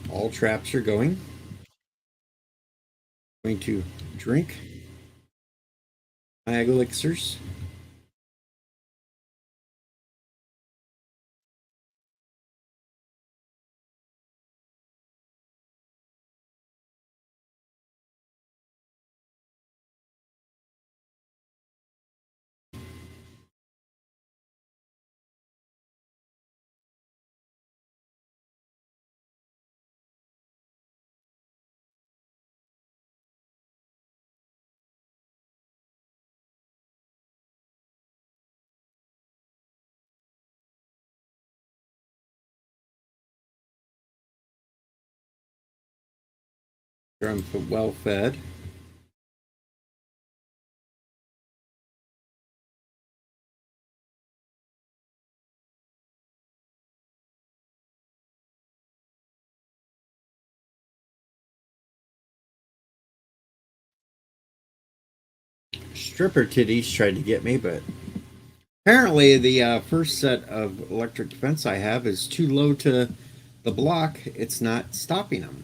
All traps are going. I'm going to drink my elixirs. I'm well fed. Stripper titties tried to get me, but apparently the first set of electric fence I have is too low to the block. It's not stopping them,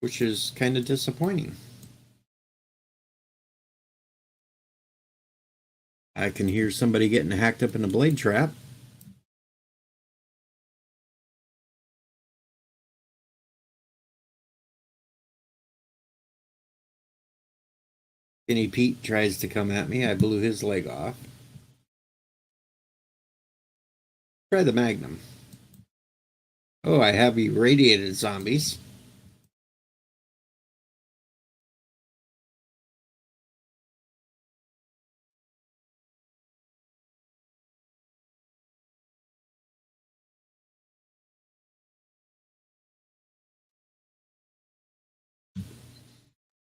which is kind of disappointing. I can hear somebody getting hacked up in a blade trap. Skinny Pete tries to come at me. I blew his leg off. Try the Magnum. Oh, I have irradiated zombies.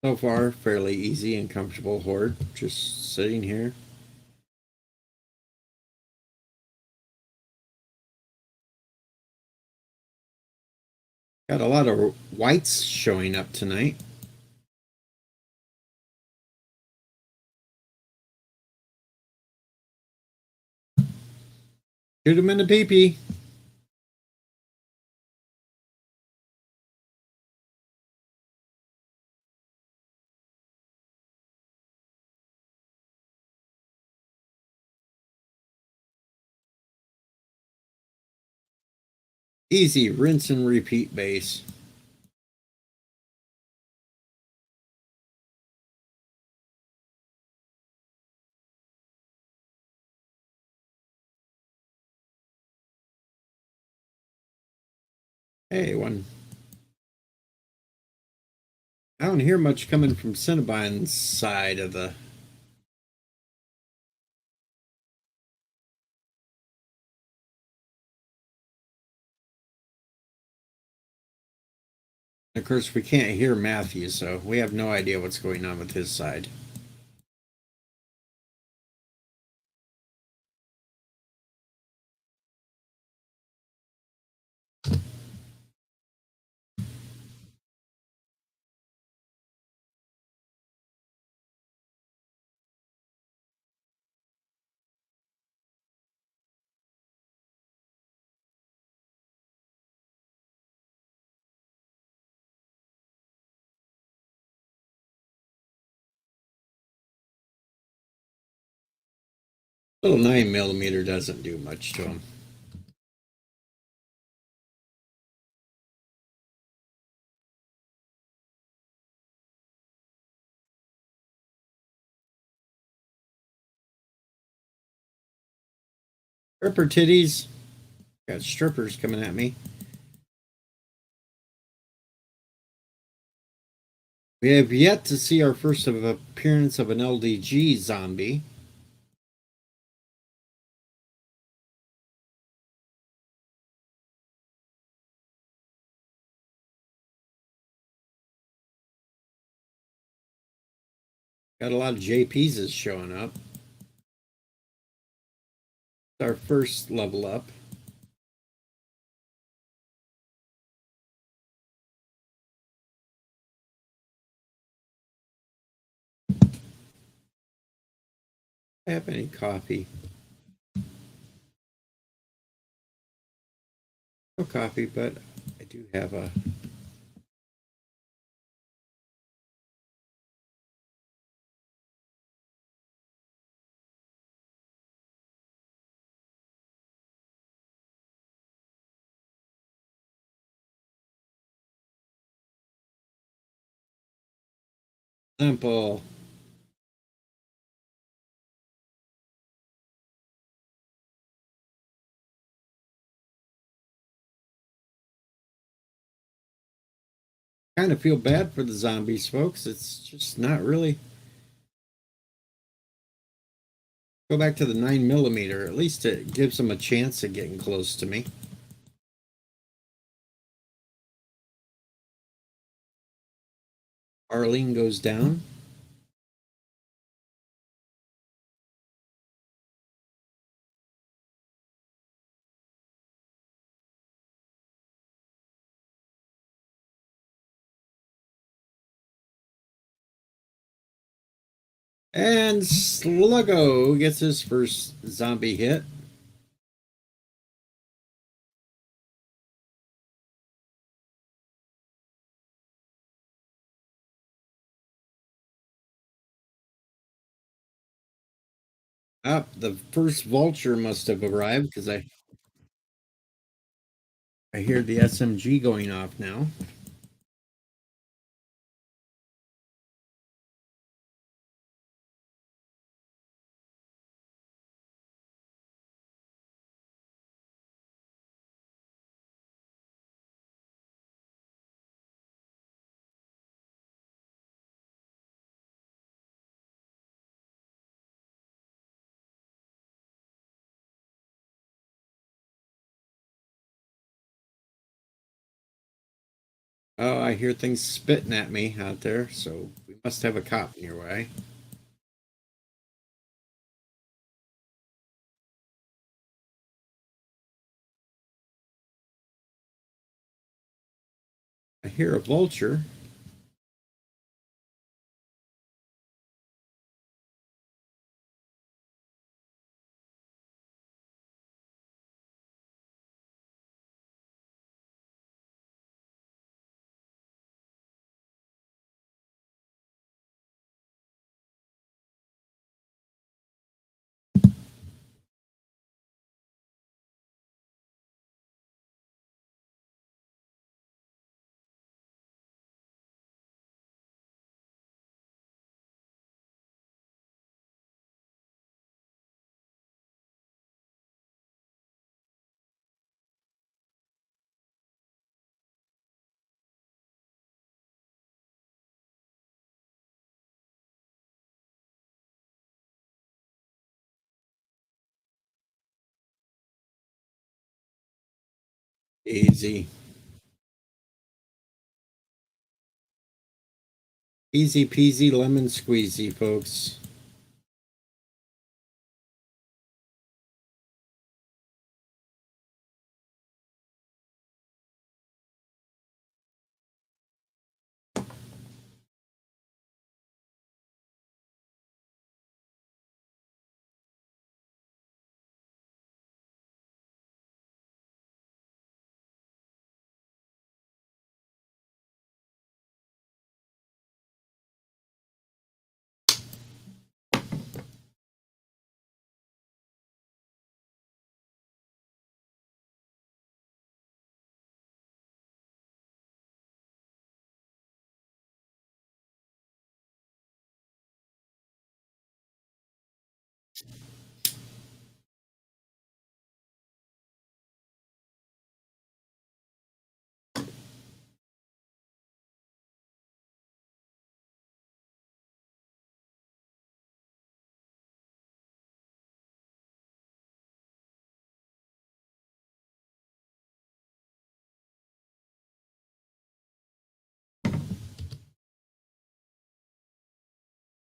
So far, fairly easy and comfortable horde. Just sitting here. Got a lot of whites showing up tonight. Shoot him in the pee-pee. Easy, rinse and repeat base. Hey, one. I don't hear much coming from Cinnabon's side of the... Of course, we can't hear Matthew, so we have no idea what's going on with his side. Little 9mm doesn't do much to them. Stripper titties. Got strippers coming at me. We have yet to see our first appearance of an LDG zombie. Got a lot of JPs showing up. It's our first level up. I have any coffee? No coffee, but I do have a sample. Kind of feel bad for the zombies, folks. It's just not really. Go back to the 9mm. At least it gives them a chance of getting close to me. Arlene goes down. And Sluggo gets his first zombie hit. Up, the first vulture must have arrived because I hear the SMG going off now. Oh, I hear things spitting at me out there, so we must have a cop nearby. I hear a vulture. Easy. Easy peasy lemon squeezy, folks.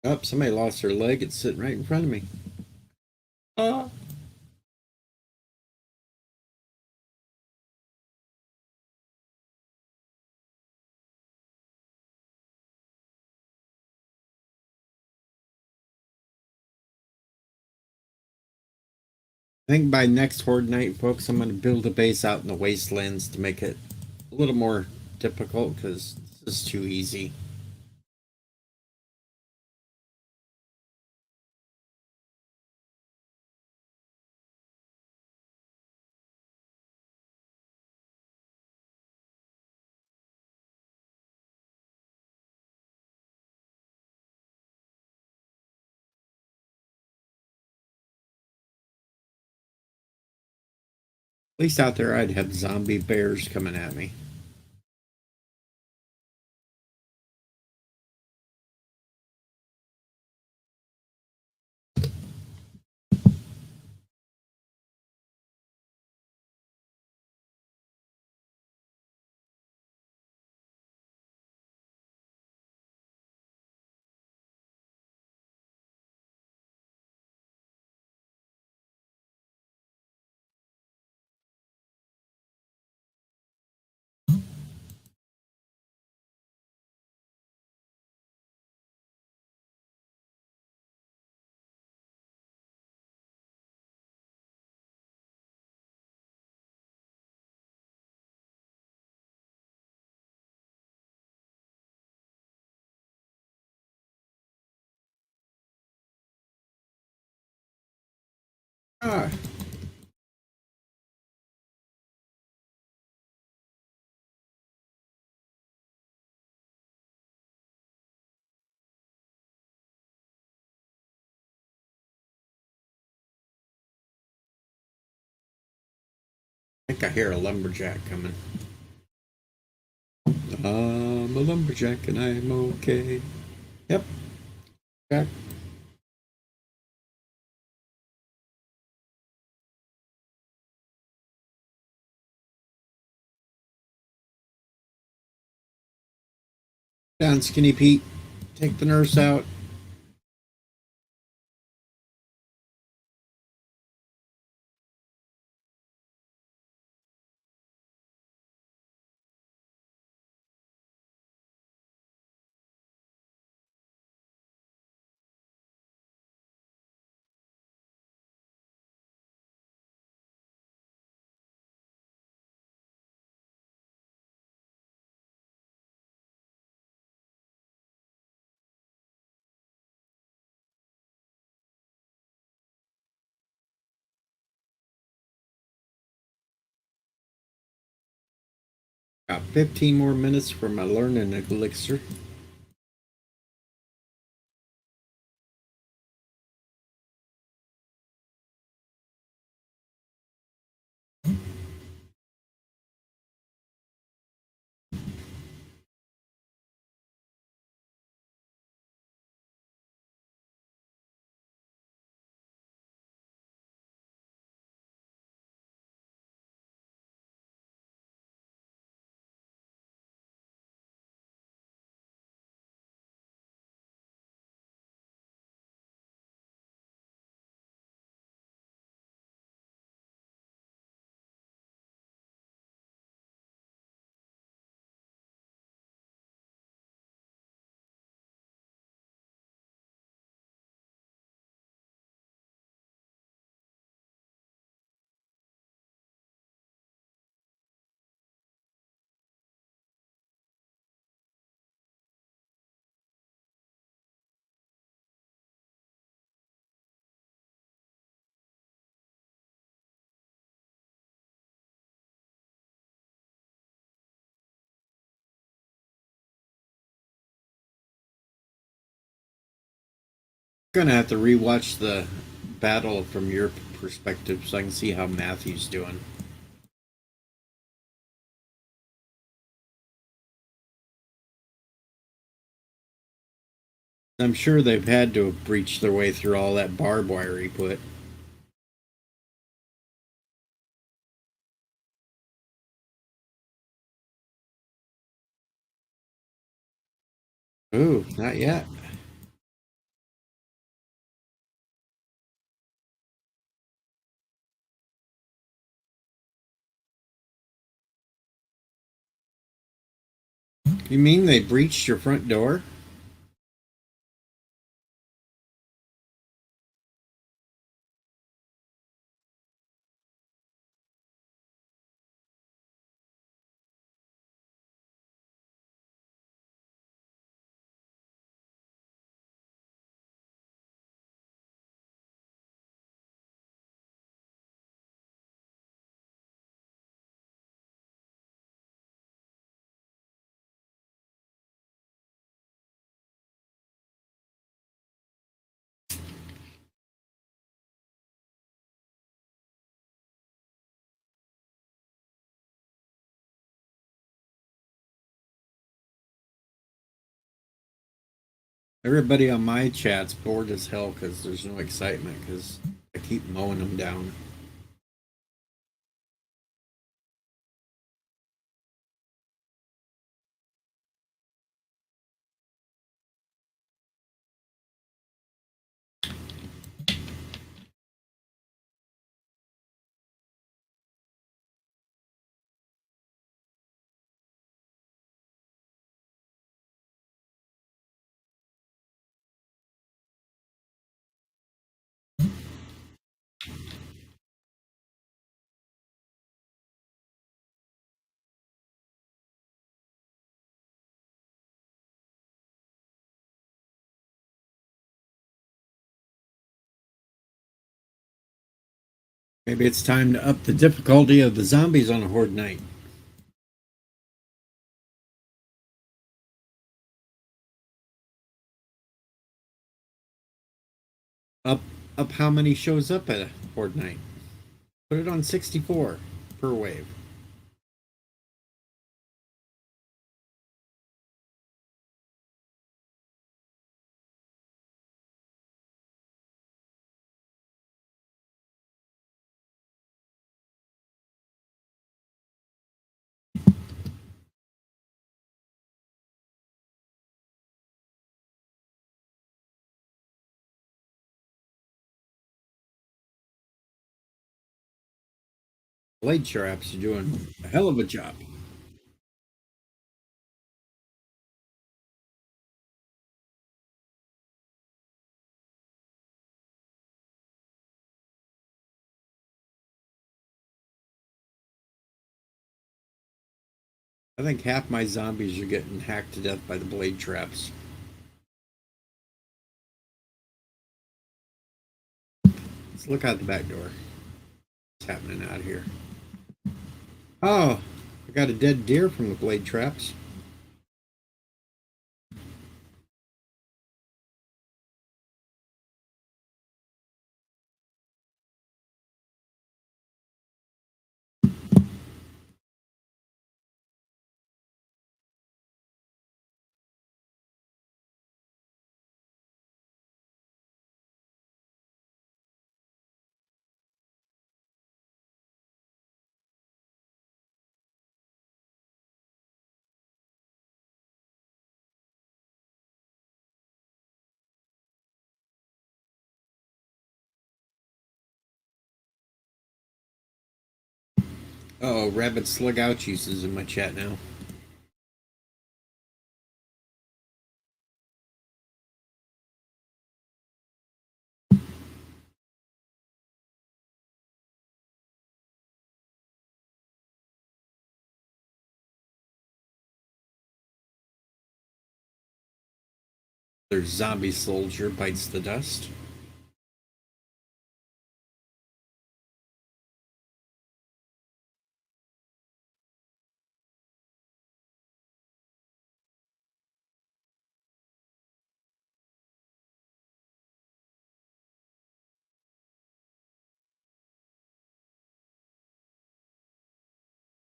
Oh, somebody lost their leg. It's sitting right in front of me. Oh. I think by next Horde night, folks, I'm going to build a base out in the wastelands to make it a little more difficult because this is too easy. At least out there, I'd have zombie bears coming at me. Ah. I think I hear a lumberjack coming. I'm a lumberjack and I'm okay. Yep. Jack. Down, Skinny Pete. Take the nurse out. Got 15 more minutes for my learning elixir. Gonna have to rewatch the battle from your perspective so I can see how Matthew's doing. I'm sure they've had to have breached their way through all that barbed wire he put. Ooh, not yet. You mean they breached your front door? Everybody on my chat's bored as hell because there's no excitement because I keep mowing them down. Maybe it's time to up the difficulty of the zombies on a Horde night. Up up how many shows up at a Horde night? Put it on 64 per wave. Blade traps are doing a hell of a job. I think half my zombies are getting hacked to death by the blade traps. Let's look out the back door. What's happening out here? Oh, I got a dead deer from the blade traps. Oh, Rabbit Slug Ouchies is in my chat now. Their zombie soldier bites the dust.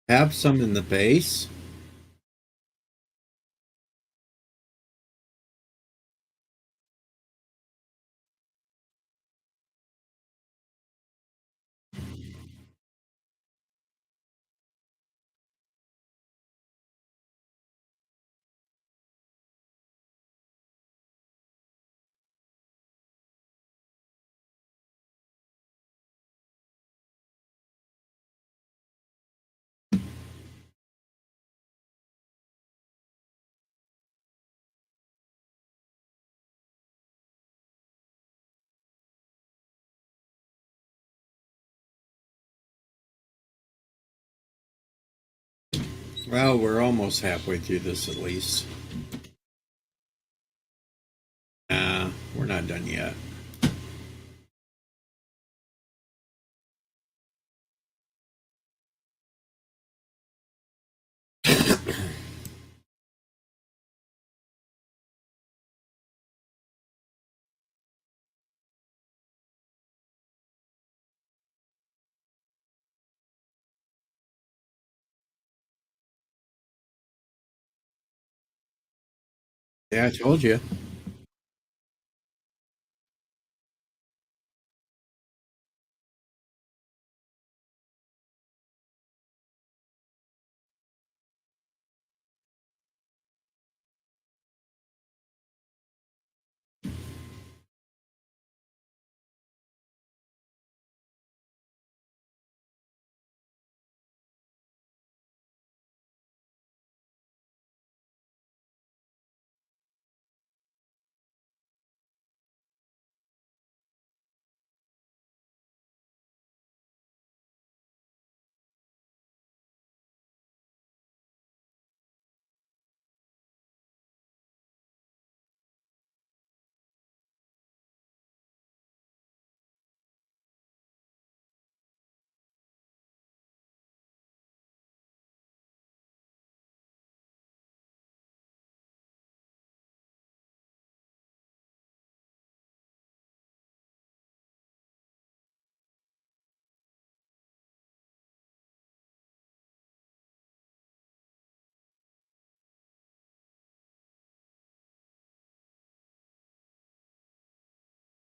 Have some in the base. Well, we're almost halfway through this at least. We're not done yet. Yeah, I told you.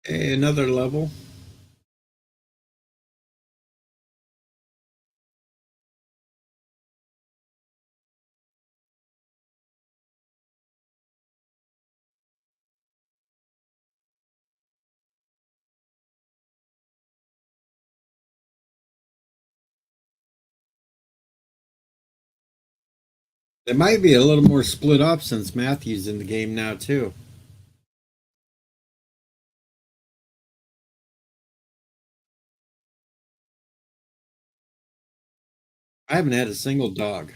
Hey, another level. It might be a little more split up since Matthew's in the game now too. I haven't had a single dog.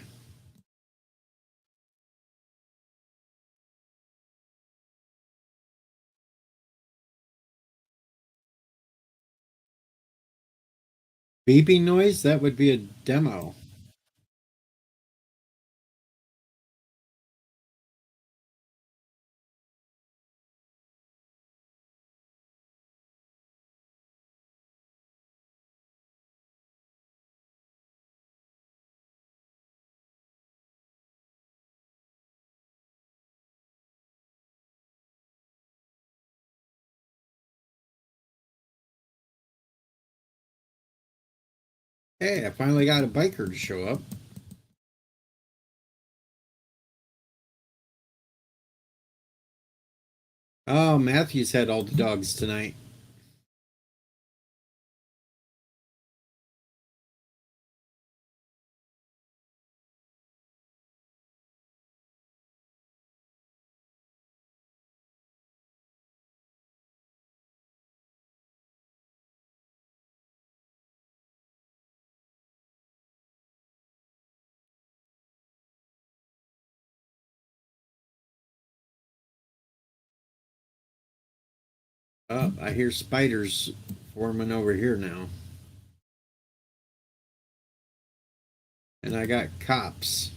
Beeping noise? That would be a demo. Hey, I finally got a biker to show up. Oh, Matthew's had all the dogs tonight. Oh, I hear spiders forming over here now. And I got cops.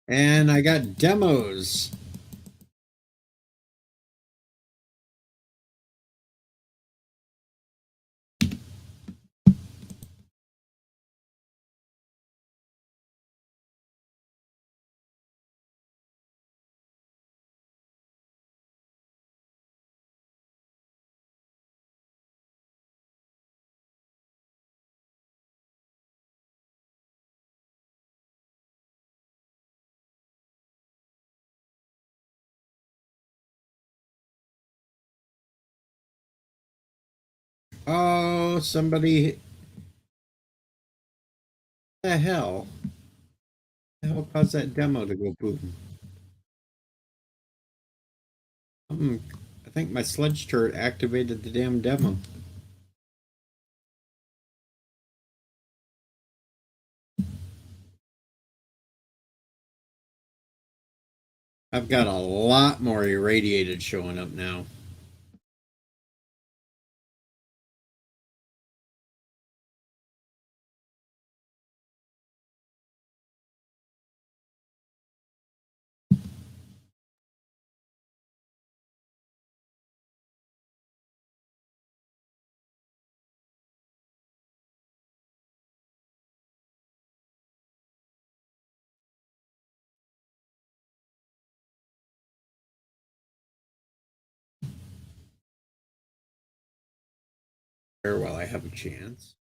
And I got demos. Oh, somebody. The hell? The hell caused that demo to go boom? I think my sludge turret activated the damn demo. I've got a lot more irradiated showing up now. While I have a chance.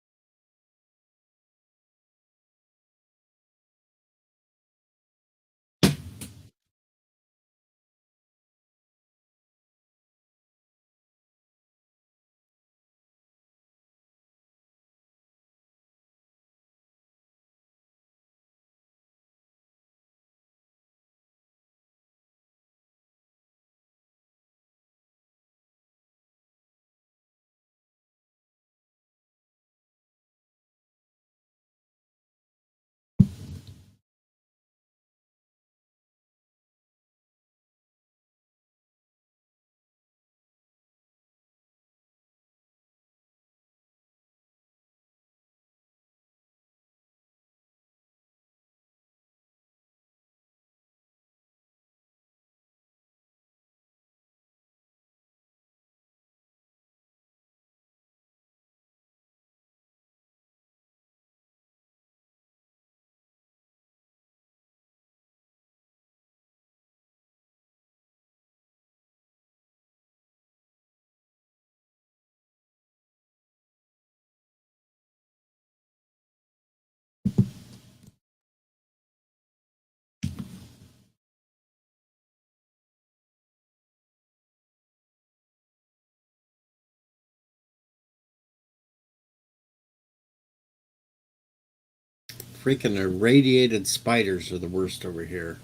Freaking irradiated spiders are the worst over here.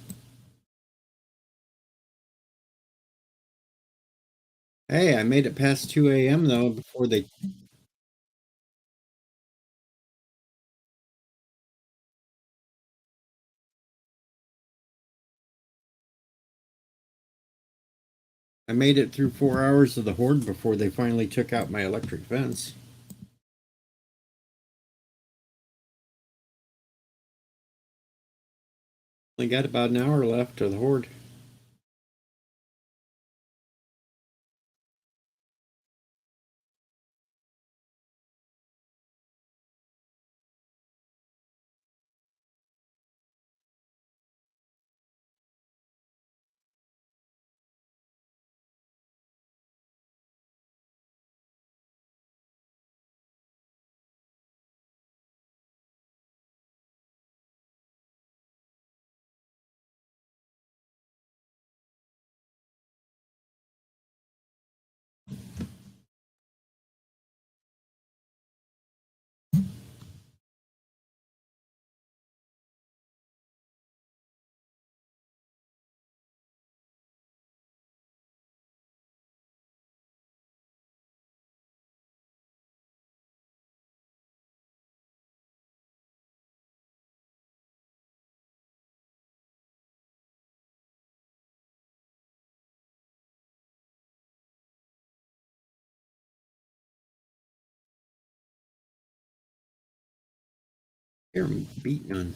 Hey, I made it past 2 a.m. though before they. I made it through 4 hours of the Horde before they finally took out my electric fence. Only got about an hour left of the Horde. Here, I'm beating on.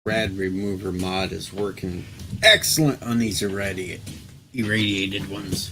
Rad remover mod is working excellent on these irradiated ones.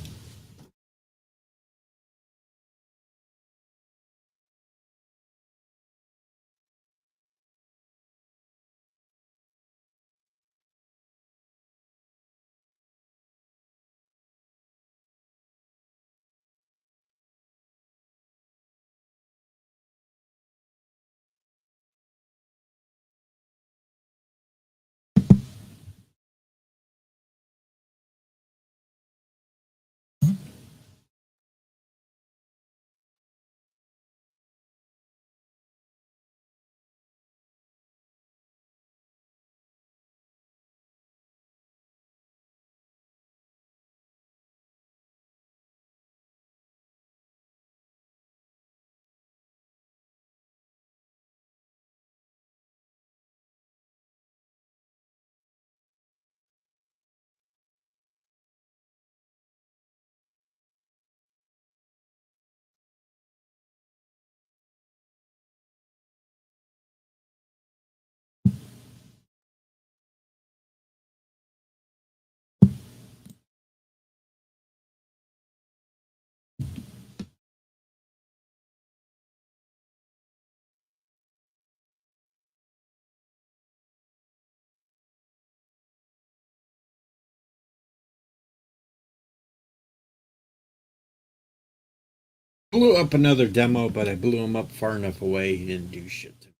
Blew up another demo, but I blew him up far enough away he didn't do shit to me.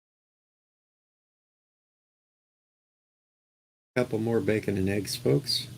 Couple more bacon and eggs, folks.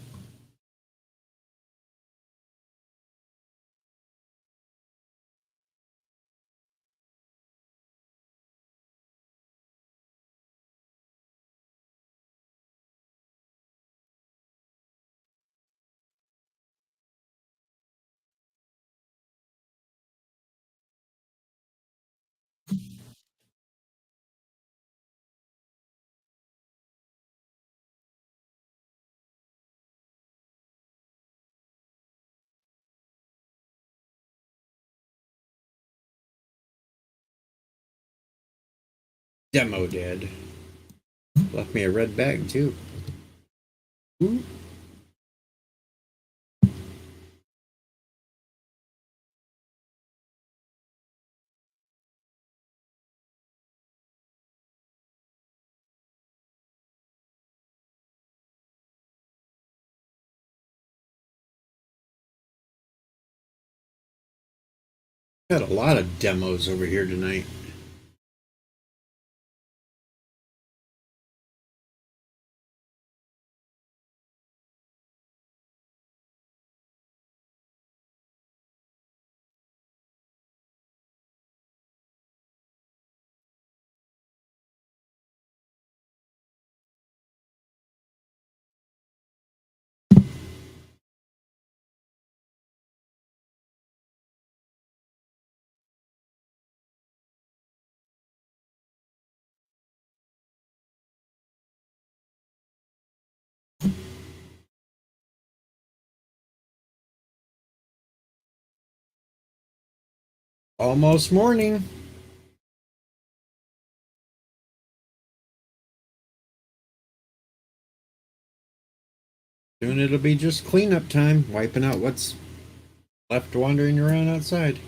Demo dead. Left me a red bag too. Ooh. Got a lot of demos over here tonight. Almost morning. Soon it'll be just cleanup time, wiping out what's left wandering around outside.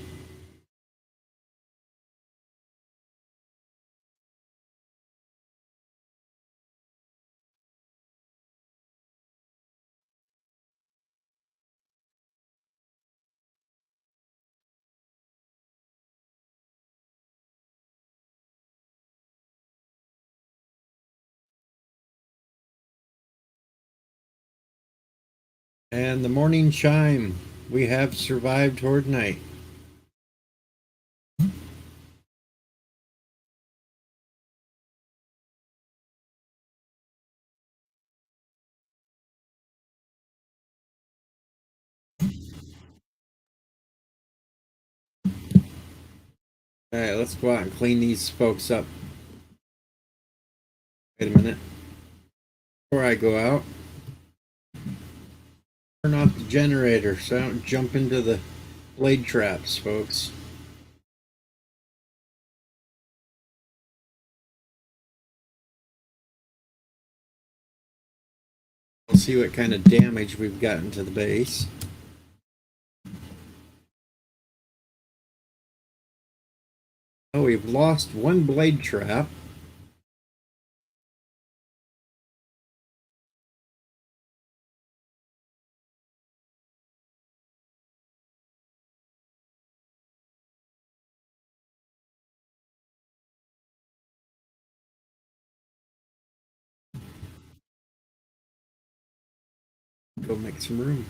And the morning chime. We have survived Horde night. Alright, let's go out and clean these folks up. Wait a minute. Before I go out, turn off the generator so I don't jump into the blade traps, folks. We'll see what kind of damage we've gotten to the base. Oh, we've lost one blade trap. Go make some room.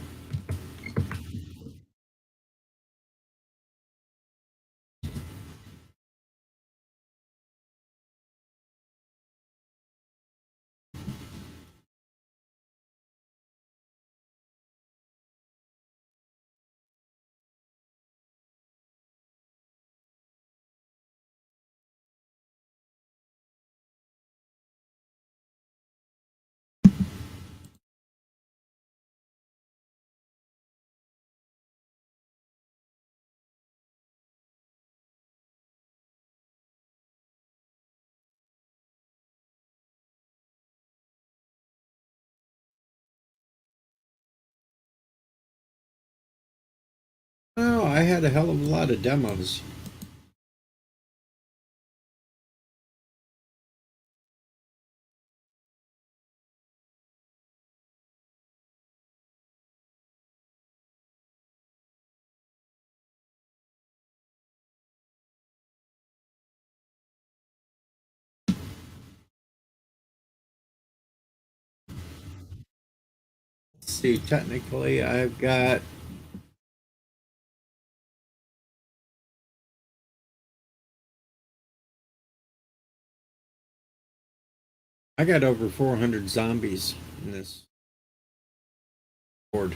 Oh, I had a hell of a lot of demos. see. Technically, I've got. I got over 400 zombies in this horde.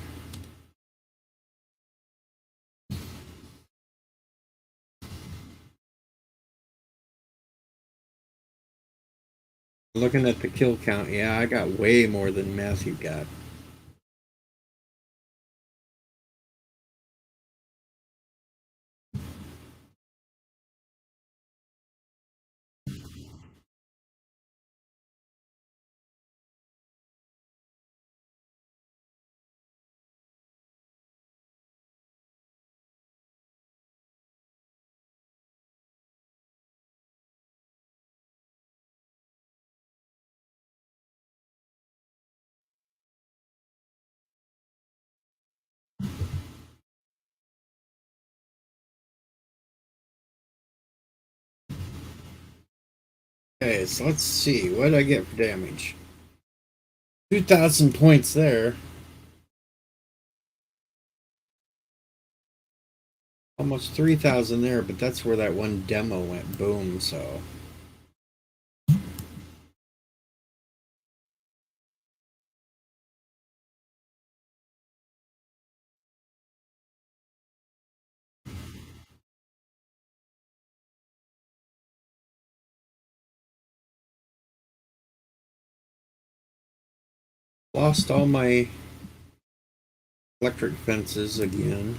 Looking at the kill count, yeah, I got way more than Matthew got. Okay, so let's see. What did I get for damage? 2,000 points there. Almost 3,000 there, but that's where that one demo went boom, so. Lost all my electric fences again.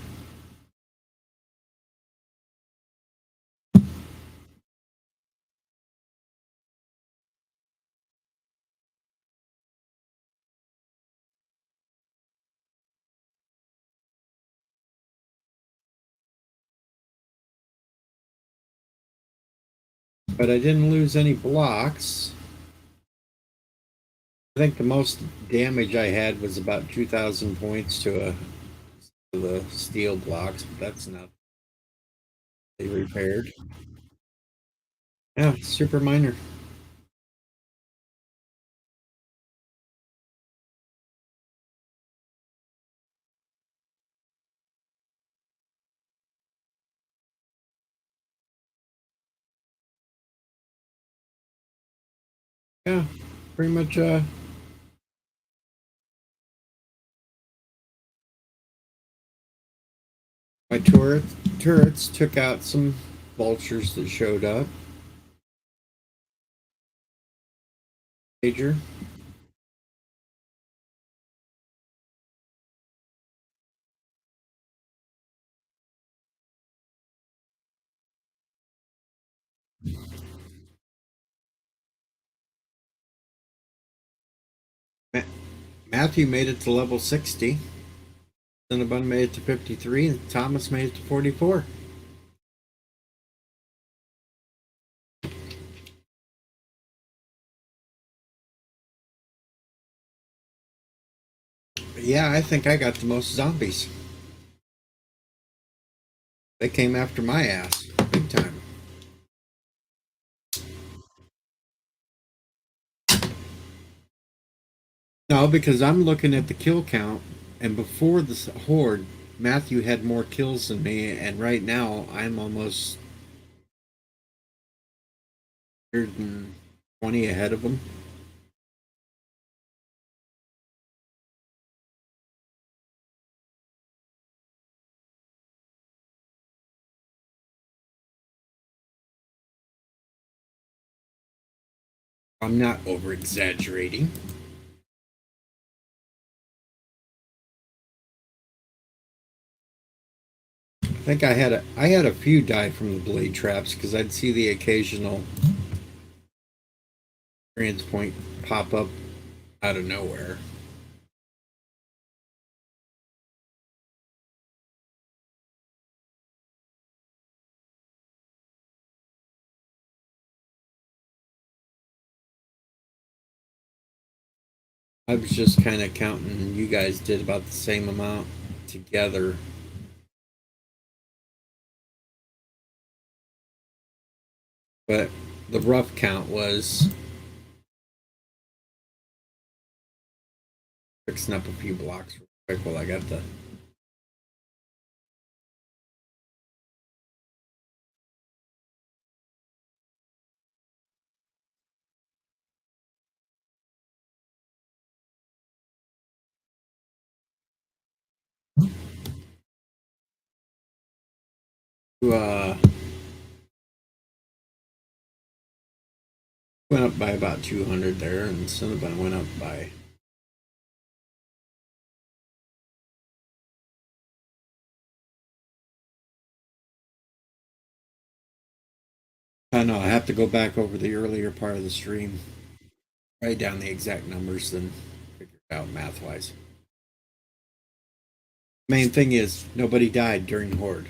But I didn't lose any blocks. I think the most damage I had was about 2,000 points to the steel blocks, but that's not they repaired. Yeah, super minor. Yeah, pretty much. My turrets took out some vultures that showed up. Major. Matthew made it to level 60. Cinnabon made it to 53, and Thomas made it to 44. But yeah, I think I got the most zombies. They came after my ass big time. No, because I'm looking at the kill count, and before this horde, Matthew had more kills than me, and right now I'm almost 120 ahead of him. I'm not over exaggerating. I think I had a few die from the blade traps because I'd see the occasional experience point pop up out of nowhere. I was just kind of counting. You guys did about the same amount together. But the rough count was fixing up a few blocks real quick while I got the. Uh, went up by about 200 there, and Cinnabon went up by. I know I have to go back over the earlier part of the stream, write down the exact numbers, then figure it out math wise. Main thing is nobody died during Horde.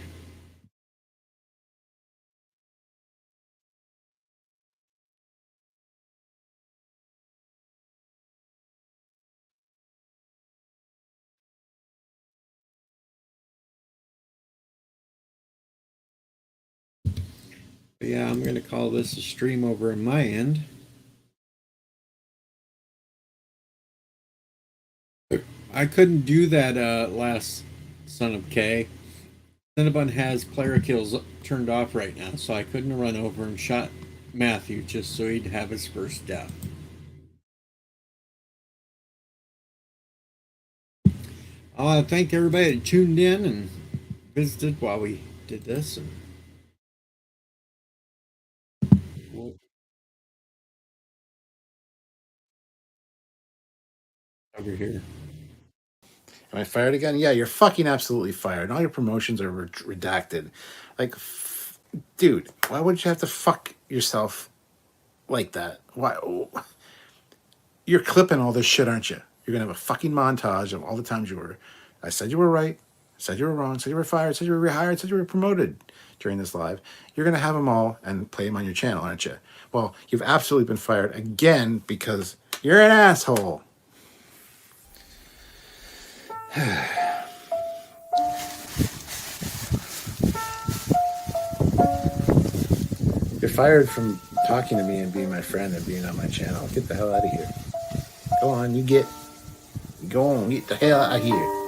But yeah, I'm going to call this a stream over on my end. I couldn't do that last Son of K. Cinnabon has player kills turned off right now, so I couldn't run over and shot Matthew just so he'd have his first death. I want to thank everybody that tuned in and visited while we did this. And over here. Am I fired again? Yeah, you're fucking absolutely fired. And all your promotions are redacted. Like, dude, why would you have to fuck yourself like that? Why? You're clipping all this shit, aren't you? You're gonna have a fucking montage of all the times you were. I said you were right. Said you were wrong. Said you were fired. Said you were rehired. Said you were promoted during this live. You're gonna have them all and play them on your channel, aren't you? Well, you've absolutely been fired again because you're an asshole. You're fired from talking to me and being my friend and being on my channel. Get the hell out of here. Go on, go on, get the hell out of here.